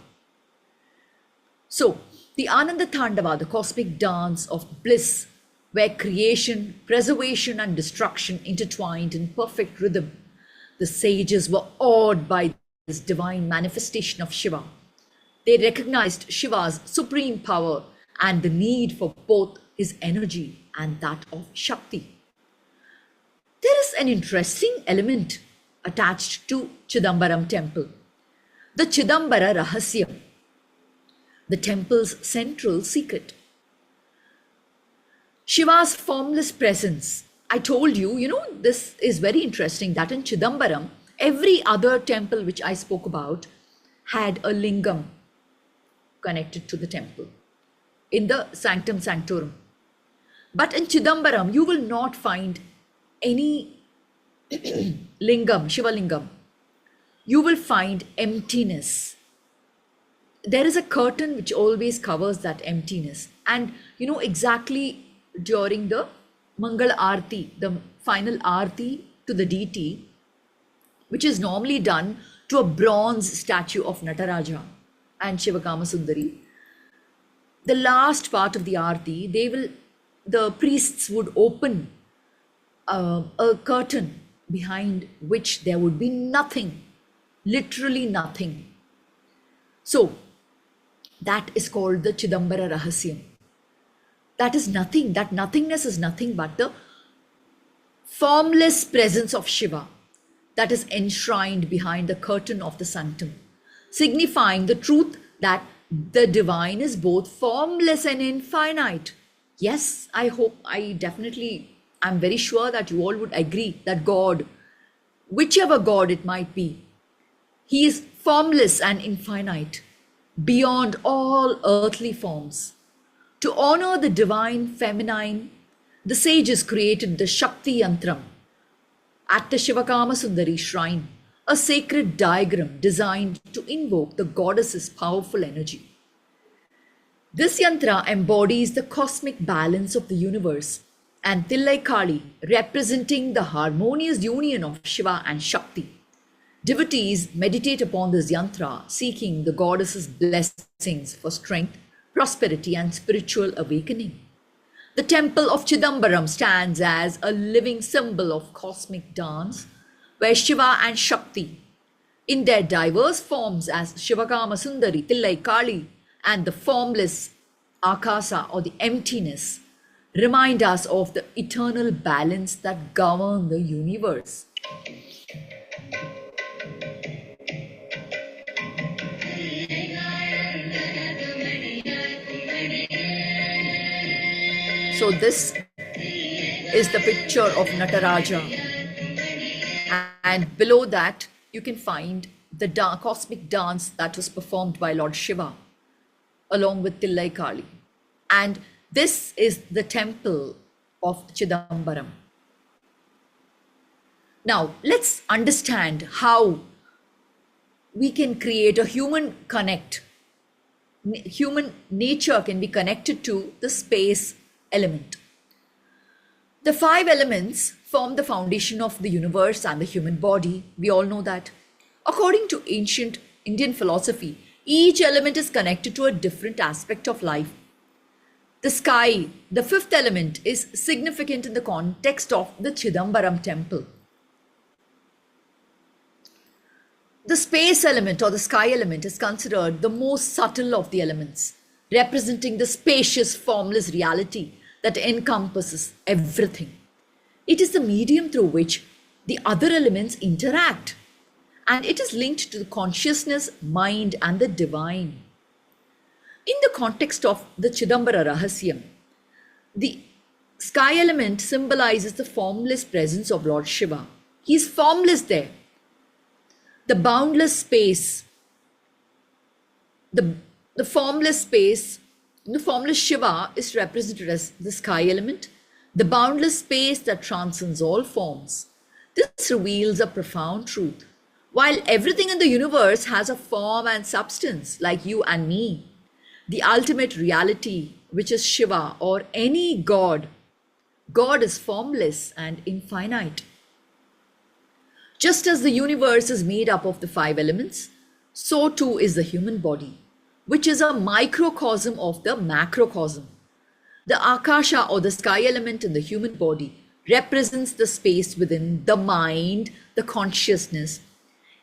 So, the Ananda Thandava, the cosmic dance of bliss, where creation, preservation, and destruction intertwined in perfect rhythm, the sages were awed by this divine manifestation of Shiva. They recognized Shiva's supreme power and the need for both his energy and that of Shakti. There is an interesting element attached to Chidambaram temple, the Chidambara Rahasyam, the temple's central secret. Shiva's formless presence. I told you, this is very interesting that in Chidambaram, every other temple which I spoke about had a lingam connected to the temple in the Sanctum Sanctorum. But in Chidambaram, you will not find any lingam, Shiva lingam. You will find emptiness. There is a curtain which always covers that emptiness. And exactly during the Mangal Aarti, the final Aarti to the deity, which is normally done to a bronze statue of Nataraja and Shivakamasundari, the last part of the Aarti, the priests would open a curtain behind which there would be nothing, literally nothing. So that is called the Chidambara Rahasyam. That is nothing, that nothingness is nothing but the formless presence of Shiva that is enshrined behind the curtain of the sanctum, signifying the truth that the divine is both formless and infinite. Yes, I'm very sure that you all would agree that God, whichever God it might be, he is formless and infinite, beyond all earthly forms. To honor the divine feminine, the sages created the Shakti Yantram at the Shivakamasundari shrine, a sacred diagram designed to invoke the goddess's powerful energy. This yantra embodies the cosmic balance of the universe and Tillai Kali representing the harmonious union of Shiva and Shakti. Devotees meditate upon this yantra, seeking the goddess's blessings for strength, prosperity, and spiritual awakening. The temple of Chidambaram stands as a living symbol of cosmic dance, where Shiva and Shakti, in their diverse forms as Shivagama Sundari, Tillai Kali, and the formless Akasa or the emptiness, remind us of the eternal balance that governs the universe. So this is the picture of Nataraja, and below that you can find the cosmic dance that was performed by Lord Shiva along with Tillai Kali. And this is the temple of Chidambaram. Now let's understand how we can create a human connect. Human nature can be connected to the space element. The 5 elements form the foundation of the universe and the human body. We all know that. According to ancient Indian philosophy, each element is connected to a different aspect of life. The sky, the 5th element, is significant in the context of the Chidambaram temple. The space element or the sky element is considered the most subtle of the elements, representing the spacious, formless reality that encompasses everything. It is the medium through which the other elements interact, and it is linked to the consciousness, mind, and the divine. In the context of the Chidambara Rahasyam, the sky element symbolizes the formless presence of Lord Shiva. He is formless there. The boundless space, the formless space, the formless Shiva is represented as the sky element, the boundless space that transcends all forms. This reveals a profound truth. While everything in the universe has a form and substance, like you and me, the ultimate reality, which is Shiva or any God, God is formless and infinite. Just as the universe is made up of the 5 elements, so too is the human body, which is a microcosm of the macrocosm. The Akasha or the sky element in the human body represents the space within the mind, the consciousness.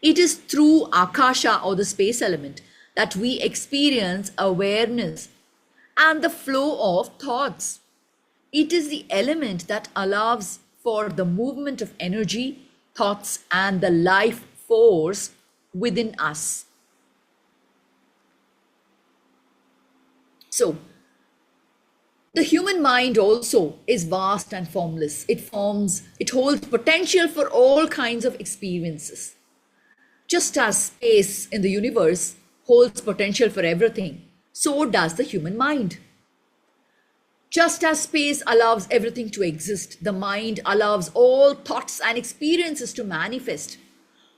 It is through Akasha or the space element that we experience awareness and the flow of thoughts. It is the element that allows for the movement of energy, thoughts, and the life force within us. So, the human mind also is vast and formless. It holds potential for all kinds of experiences. Just as space in the universe holds potential for everything, so does the human mind. Just as space allows everything to exist, the mind allows all thoughts and experiences to manifest.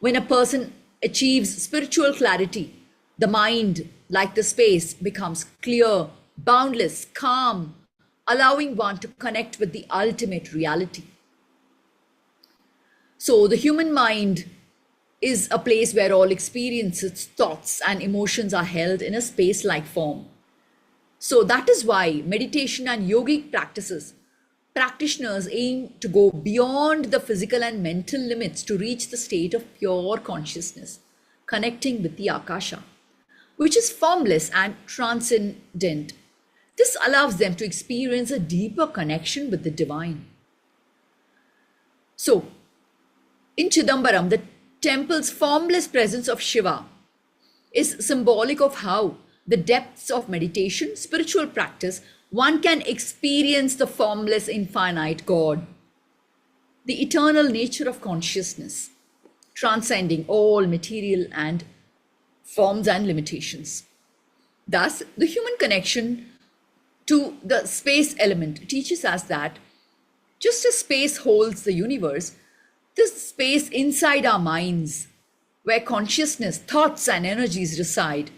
When a person achieves spiritual clarity, the mind, like the space, becomes clear, boundless, calm, allowing one to connect with the ultimate reality. So the human mind is a place where all experiences, thoughts, and emotions are held in a space-like form. So that is why meditation and yogic practitioners aim to go beyond the physical and mental limits to reach the state of pure consciousness, connecting with the Akasha, which is formless and transcendent. This allows them to experience a deeper connection with the divine. So, in Chidambaram, the temple's formless presence of Shiva is symbolic of how the depths of meditation, spiritual practice, one can experience the formless, infinite God, the eternal nature of consciousness, transcending all material and forms and limitations. Thus, the human connection to the space element teaches us that just as space holds the universe, this space inside our minds, where consciousness, thoughts, and energies reside.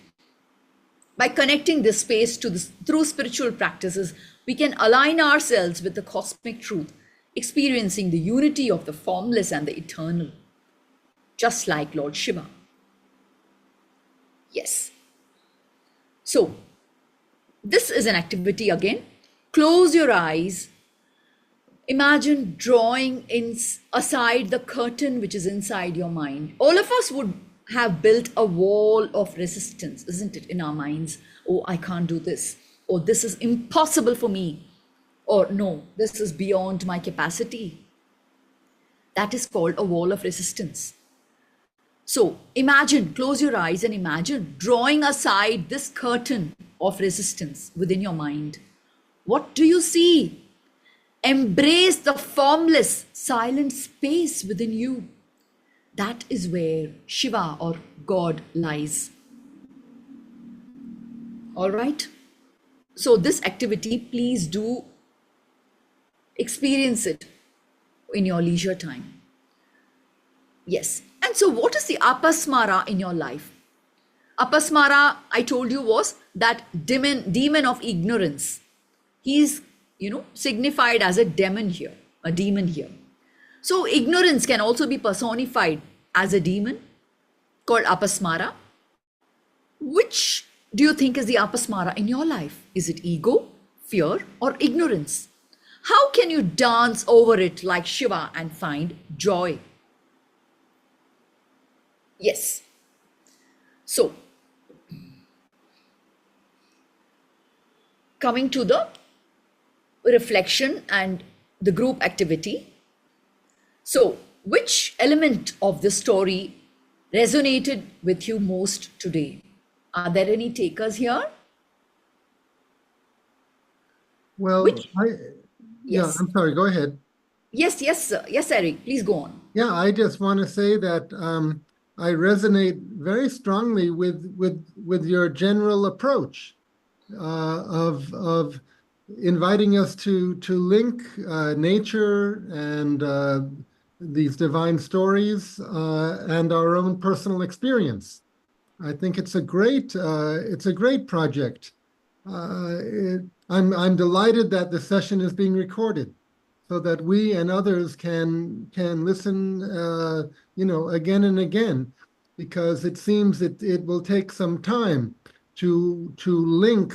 By connecting this space through spiritual practices, we can align ourselves with the cosmic truth, experiencing the unity of the formless and the eternal, just like Lord Shiva. Yes. So, this is an activity again. Close your eyes. Imagine drawing aside the curtain which is inside your mind. All of us would have built a wall of resistance, isn't it, in our minds? Oh, I can't do this. Or this is impossible for me. Or no, this is beyond my capacity. That is called a wall of resistance. So imagine, close your eyes and imagine drawing aside this curtain of resistance within your mind. What do you see? Embrace the formless, silent space within you. That is where Shiva or God lies. All right. So this activity, please do experience it in your leisure time. Yes. And so what is the apasmara in your life? Apasmara, I told you, was that demon of ignorance. He is, signified as a demon here. So ignorance can also be personified as a demon called apasmara. Which do you think is the apasmara in your life? Is it ego, fear, or ignorance? How can you dance over it like Shiva and find joy? Yes. So, coming to the reflection and the group activity. So, which element of the story resonated with you most today? Are there any takers here? Well, Yes. I'm sorry, go ahead. Yes, sir. Yes, Eric, please go on. Yeah, I just want to say that I resonate very strongly with your general approach of inviting us to link nature and these divine stories and our own personal experience. I think it's a great project. I'm delighted that the session is being recorded, so that we and others can listen, again and again, because it seems it will take some time to link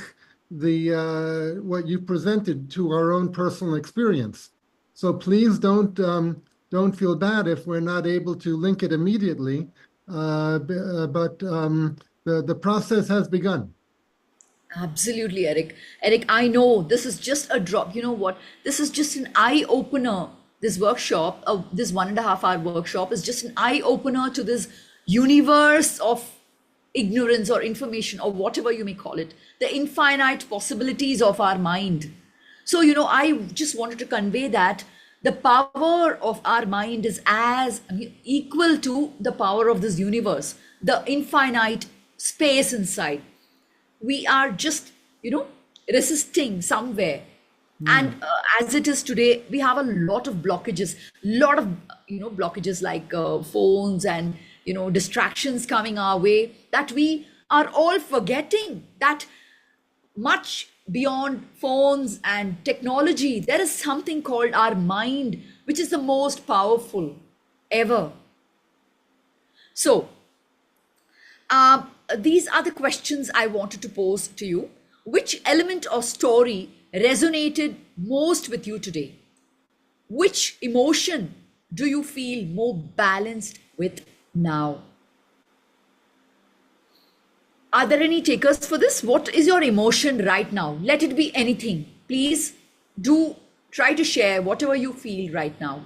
the what you presented to our own personal experience. So please don't feel bad if we're not able to link it immediately, but the process has begun. Absolutely, Eric. Eric, I know this is just a drop. You know what? This is just an eye opener. This workshop, this 1.5 hour workshop, is just an eye opener to this universe of ignorance or information or whatever you may call it, the infinite possibilities of our mind. So, I just wanted to convey that the power of our mind is as equal to the power of this universe, the infinite space inside. We are just, resisting somewhere. And as it is today, we have a lot of blockages, blockages like phones and, distractions coming our way, that we are all forgetting that much beyond phones and technology, there is something called our mind, which is the most powerful ever. So, these are the questions I wanted to pose to you. Which element or story resonated most with you today? Which emotion do you feel more balanced with now? Are there any takers for this? What is your emotion right now? Let it be anything. Please do try to share whatever you feel right now.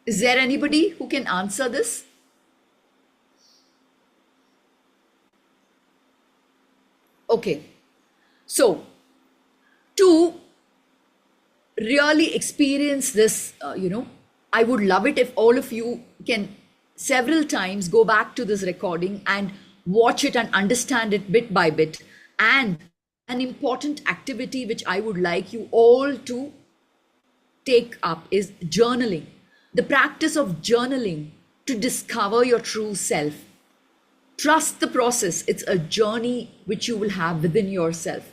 Is there anybody who can answer this? Okay. So, to really experience this, I would love it if all of you can several times go back to this recording and watch it and understand it bit by bit. And an important activity which I would like you all to take up is journaling. The practice of journaling to discover your true self. Trust the process. It's a journey which you will have within yourself.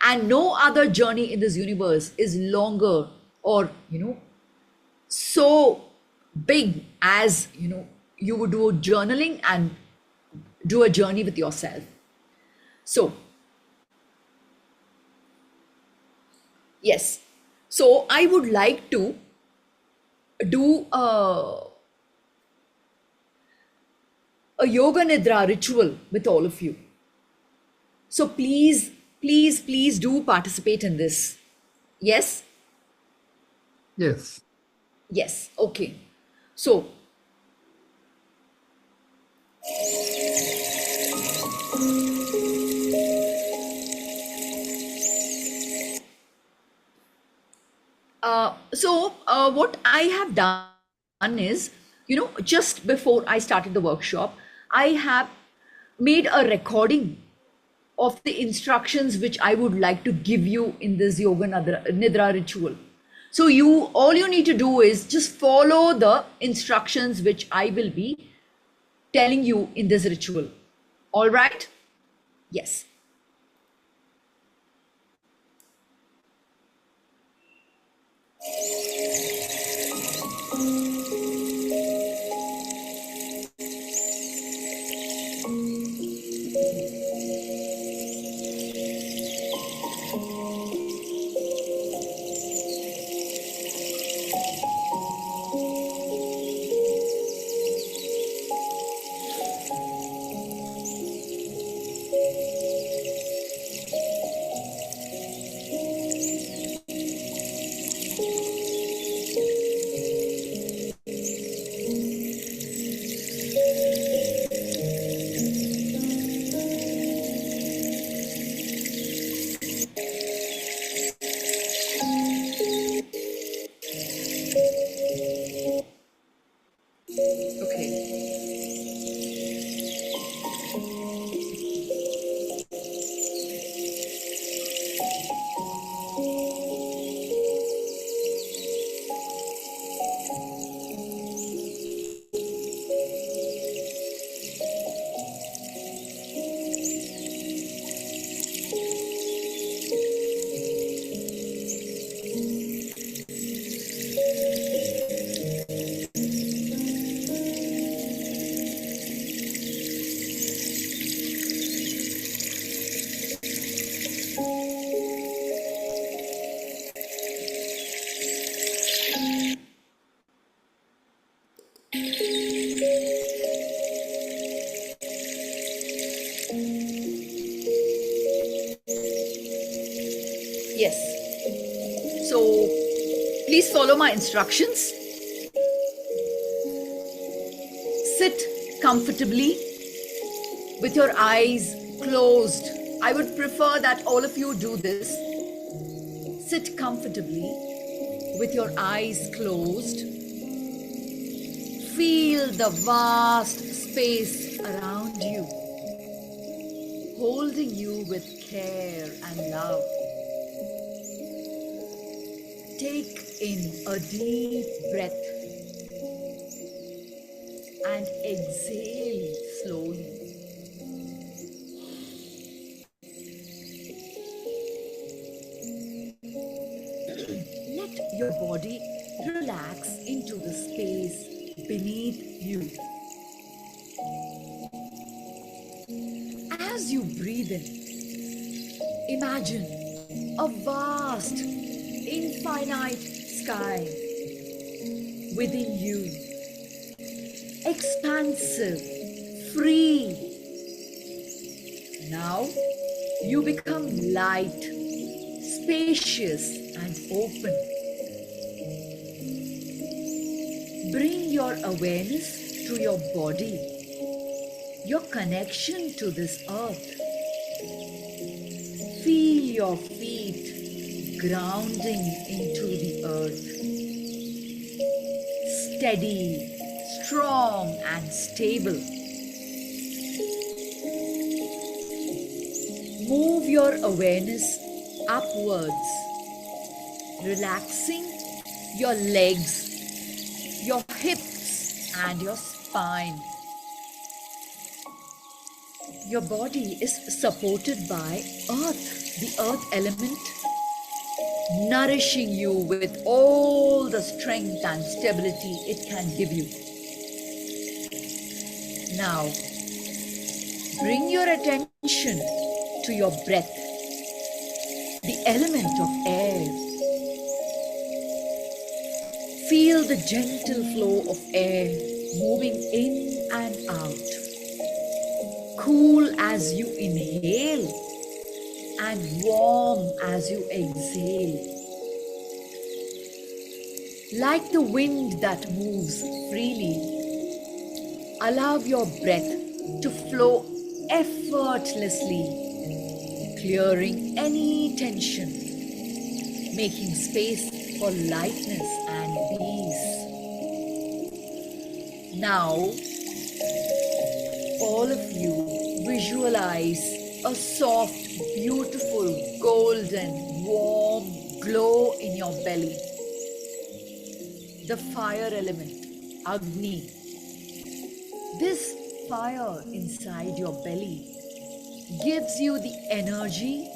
And no other journey in this universe is longer or, so big as, you would do journaling and do a journey with yourself. So, yes. So I would like to do a yoga nidra ritual with all of you. So please, please, please do participate in this. Yes? Yes. Yes. Okay. So, what I have done is, just before I started the workshop, I have made a recording of the instructions which I would like to give you in this yoga nidra ritual. So all you need to do is just follow the instructions which I will be telling you in this ritual. All right? Yes. Okay. Yes. So please follow my instructions. Sit comfortably with your eyes closed. I would prefer that all of you do this. Sit comfortably with your eyes closed. Feel the vast space around you, holding you with care and love. Take in a deep breath and exhale slowly. Let your body relax into the space beneath you. As you breathe in, imagine a vast, infinite sky within you, expansive, free. Now you become light, spacious, and open. Bring your awareness to your body, your connection to this earth. Feel your feet grounding into the earth. Steady, strong, and stable. Move your awareness upwards, relaxing your legs, your hips, and your spine. Your body is supported by earth, the earth element, nourishing you with all the strength and stability it can give you. Now, bring your attention to your breath, the element of air. Feel the gentle flow of air moving in and out. Cool as you inhale and warm as you exhale. Like the wind that moves freely, allow your breath to flow effortlessly, clearing any tension, making space for lightness and peace. Now, all of you visualize a soft, beautiful, golden, warm glow in your belly. The fire element, Agni. This fire inside your belly gives you the energy,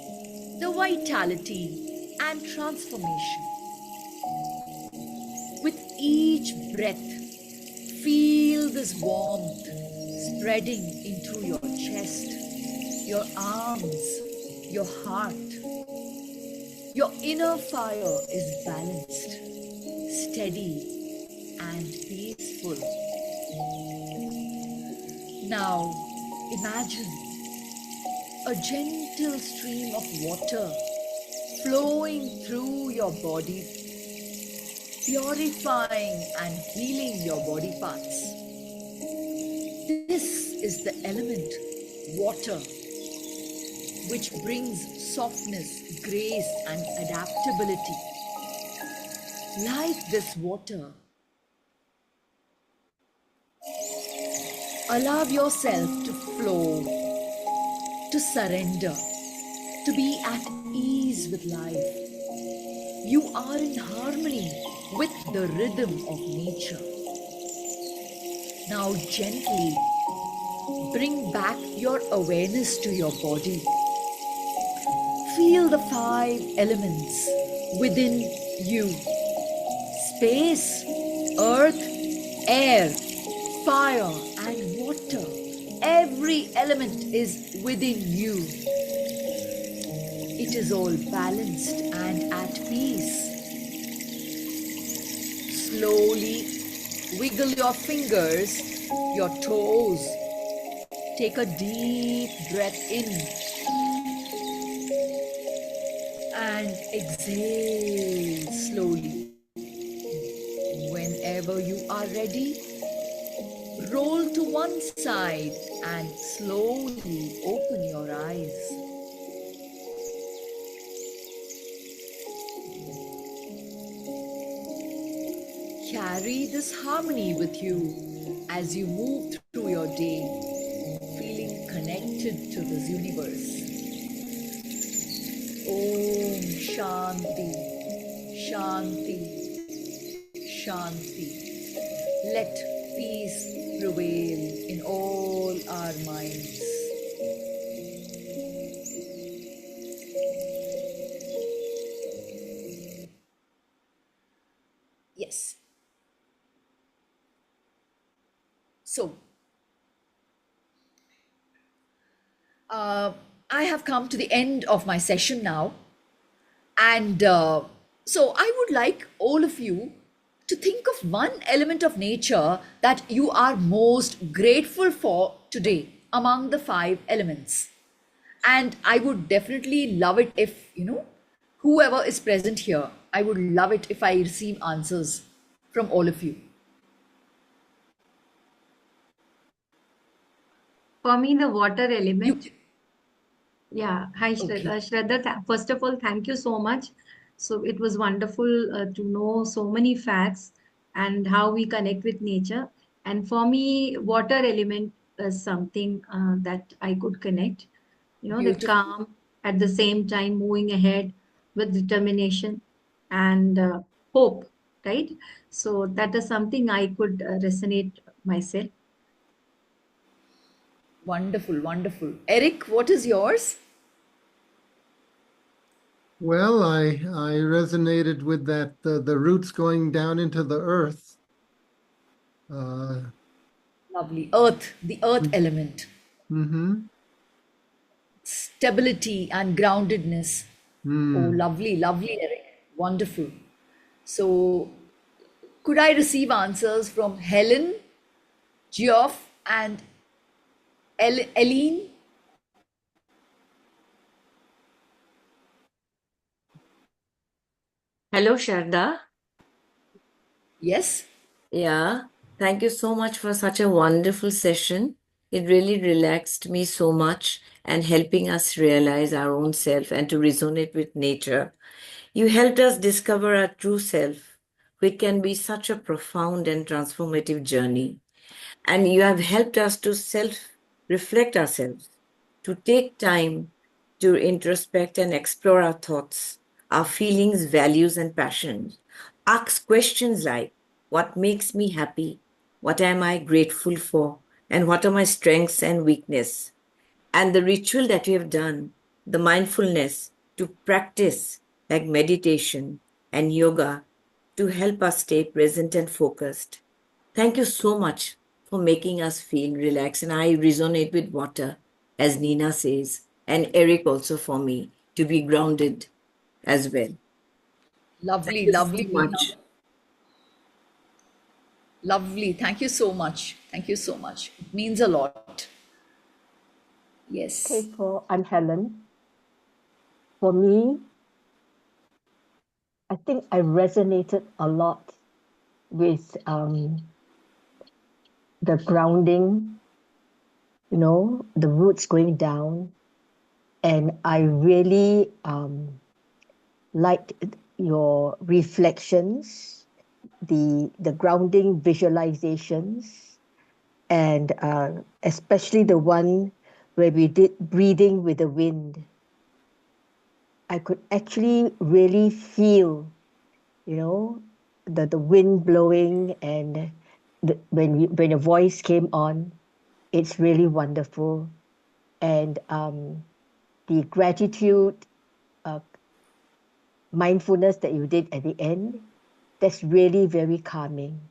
the vitality, and transformation. With each breath, feel this warmth spreading into your chest, your arms, your heart. Your inner fire is balanced, steady, and peaceful. Now, imagine a gentle stream of water flowing through your body, purifying and healing your body parts. This is the element water, which brings softness, grace, and adaptability. Like this water, allow yourself to flow, to surrender, to be at ease with life. You are in harmony with the rhythm of nature. Now gently bring back your awareness to your body. Feel the 5 elements within you: space, earth, air, fire, and water. Every element is within you. It is all balanced and at peace. Slowly wiggle your fingers, your toes. Take a deep breath in and exhale slowly. Whenever you are ready, roll to one side and slowly open your eyes. Carry this harmony with you as you move through your day, feeling connected to this universe. Om Shanti, Shanti, Shanti. Let peace prevail in all our minds. Yes. So, I have come to the end of my session now. And so I would like all of you to think of one element of nature that you are most grateful for today among the 5 elements. And I would definitely love it if, whoever is present here, I would love it if I receive answers from all of you. For me, the water element. You- Yeah. Hi, Okay. Shraddha. First of all, thank you so much. So it was wonderful to know so many facts and how we connect with nature. And for me, water element is something that I could connect. The Beautiful. calm at the same time moving ahead with determination and hope, right? So that is something I could resonate myself. Wonderful, wonderful. Eric, what is yours? Well, I resonated with that the roots going down into the earth. Uh, Lovely. Earth, the earth element, mm-hmm. stability and groundedness. Oh, Mm. lovely, lovely, Eric. Wonderful. So, could I receive answers from Helen, Geoff, and Eileen? Hello, Sharda. Yes? Yeah, thank you so much for such a wonderful session. It really relaxed me so much and helping us realize our own self and to resonate with nature. You helped us discover our true self, which can be such a profound and transformative journey. And you have helped us to self reflect ourselves, to take time to introspect and explore our thoughts, our feelings, values, and passions. Ask questions like, what makes me happy? What am I grateful for? And what are my strengths and weakness? And the ritual that you have done, the mindfulness to practice like meditation and yoga to help us stay present and focused. Thank you so much for making us feel relaxed. And I resonate with water, as Nina says, and Eric also for me to be grounded as well. Thank Lovely, you so lovely, Meena. much. Lovely. Thank you so much. Thank you so much. It means a lot. Yes. Okay, I'm Helen. For me, I think I resonated a lot with the grounding, the roots going down. And I really liked your reflections, the grounding visualizations, and especially the one where we did breathing with the wind. I could actually really feel, the wind blowing, and when your voice came on, it's really wonderful. And the gratitude, mindfulness that you did at the end, that's really very calming.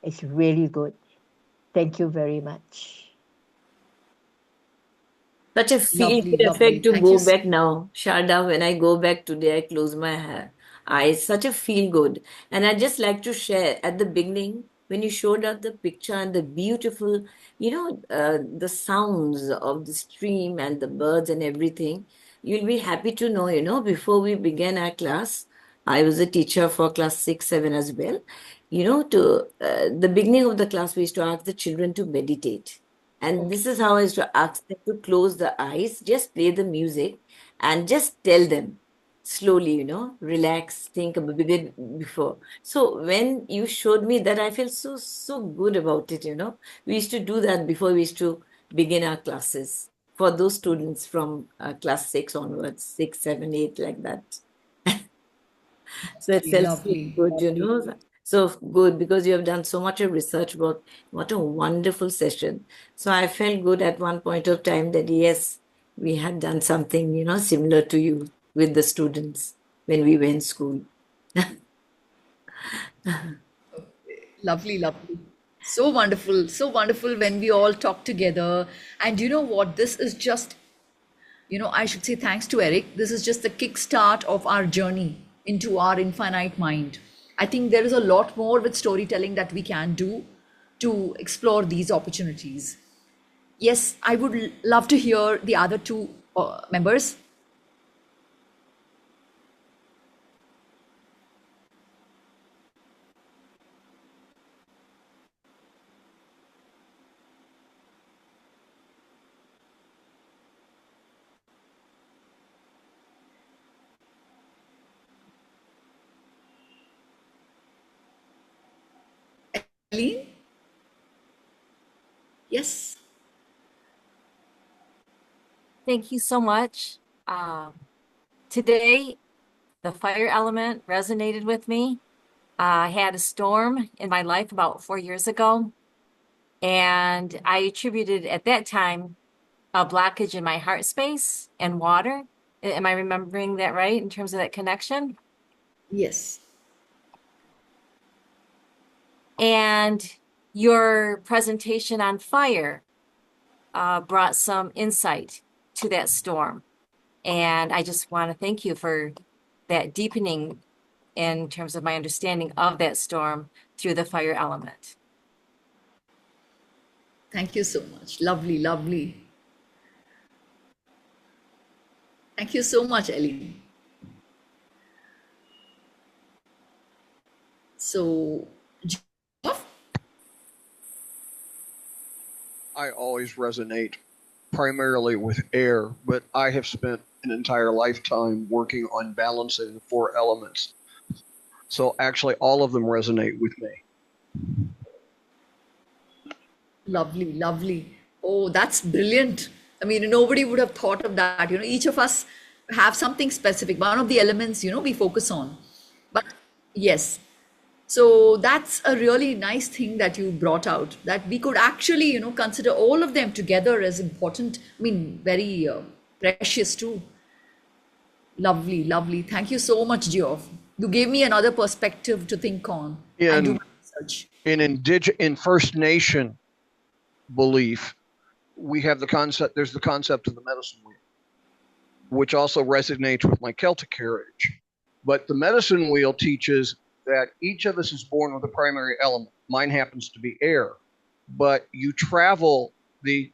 It's really good. Thank you very much. Such a feel Lovely, good lovely. effect to Thank you. go back now. Sharda, when I go back today, I close my eyes. Such a feel good. And I just like to share at the beginning, when you showed us the picture and the beautiful, the sounds of the stream and the birds and everything, you'll be happy to know, before we began our class, I was a teacher for class 6, 7 as well. To the beginning of the class, we used to ask the children to meditate. And this is how I used to ask them to close the eyes, just play the music, and just tell them slowly, relax, think a bit before. So when you showed me that, I felt so good about it. We used to do that before we used to begin our classes for those students from class 6 onwards, 6, 7, 8, like that. So it felt so Lovely, good. So good because you have done so much of research work. What a wonderful session. So I felt good at one point of time that yes, we had done something, similar to you with the students when we were in school. lovely, lovely. So wonderful when we all talk together. And you know what? This is just, I should say thanks to Eric. This is just the kickstart of our journey into our infinite mind. I think there is a lot more with storytelling that we can do to explore these opportunities. Yes, I would love to hear the other two members. Eileen? Yes. Thank you so much. Today, the fire element resonated with me. I had a storm in my life about 4 years ago, and I attributed at that time a blockage in my heart space and water. Am I remembering that right in terms of that connection? Yes. And your presentation on fire brought some insight to that storm. And I just want to thank you for that deepening in terms of my understanding of that storm through the fire element. Thank you so much. Lovely, lovely. Thank you so much, Ellie. So, Geoff? I always resonate primarily with air, but I have spent an entire lifetime working on balancing the 4 elements. So actually, all of them resonate with me. Lovely, lovely. Oh, that's brilliant. I mean, nobody would have thought of that. Each of us have something specific, one of the elements, we focus on. But yes, so that's a really nice thing that you brought out, that we could actually, consider all of them together as important. I mean, very precious too. Lovely, lovely. Thank you so much, Geoff. You gave me another perspective to think on and do my research. In First Nation belief, we have there's the concept of the medicine wheel, which also resonates with my Celtic heritage. But the medicine wheel teaches that each of us is born with a primary element. Mine happens to be air, but you travel the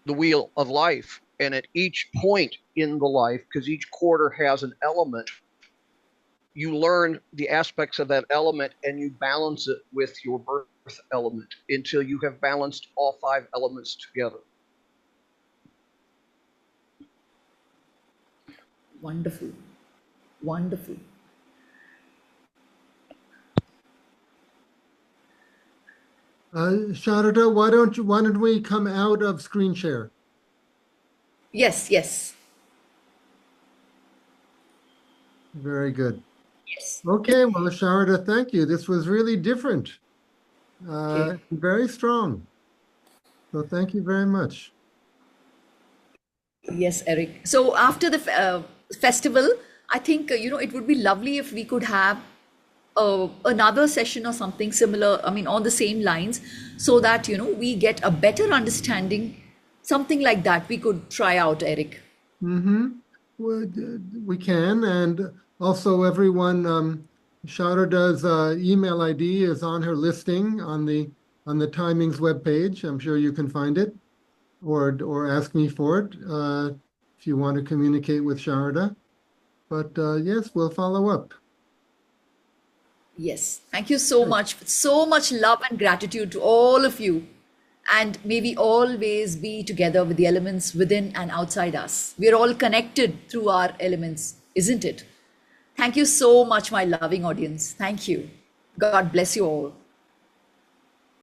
wheel of life, and at each point in the life, because each quarter has an element, you learn the aspects of that element and you balance it with your birth element until you have balanced all 5 elements together. Wonderful, wonderful. Sharada, why don't we come out of screen share? Yes, yes, Very good. yes. Okay, well, Sharada, thank you. This was really different, Okay. very strong. So thank you very much. Yes, Eric. So after the festival, I think, it would be lovely if we could have another session or something similar, I mean, on the same lines, so that, we get a better understanding, something like that we could try out, Eric. Mm-hmm. Well, we can, and also everyone, Sharada's email ID is on her listing on the Timings webpage. I'm sure you can find it, or ask me for it if you want to communicate with Sharada. But yes, we'll follow up. Yes. Thank you so much. So much love and gratitude to all of you. And may we always be together with the elements within and outside us. We're all connected through our elements, isn't it? Thank you so much, my loving audience. Thank you. God bless you all.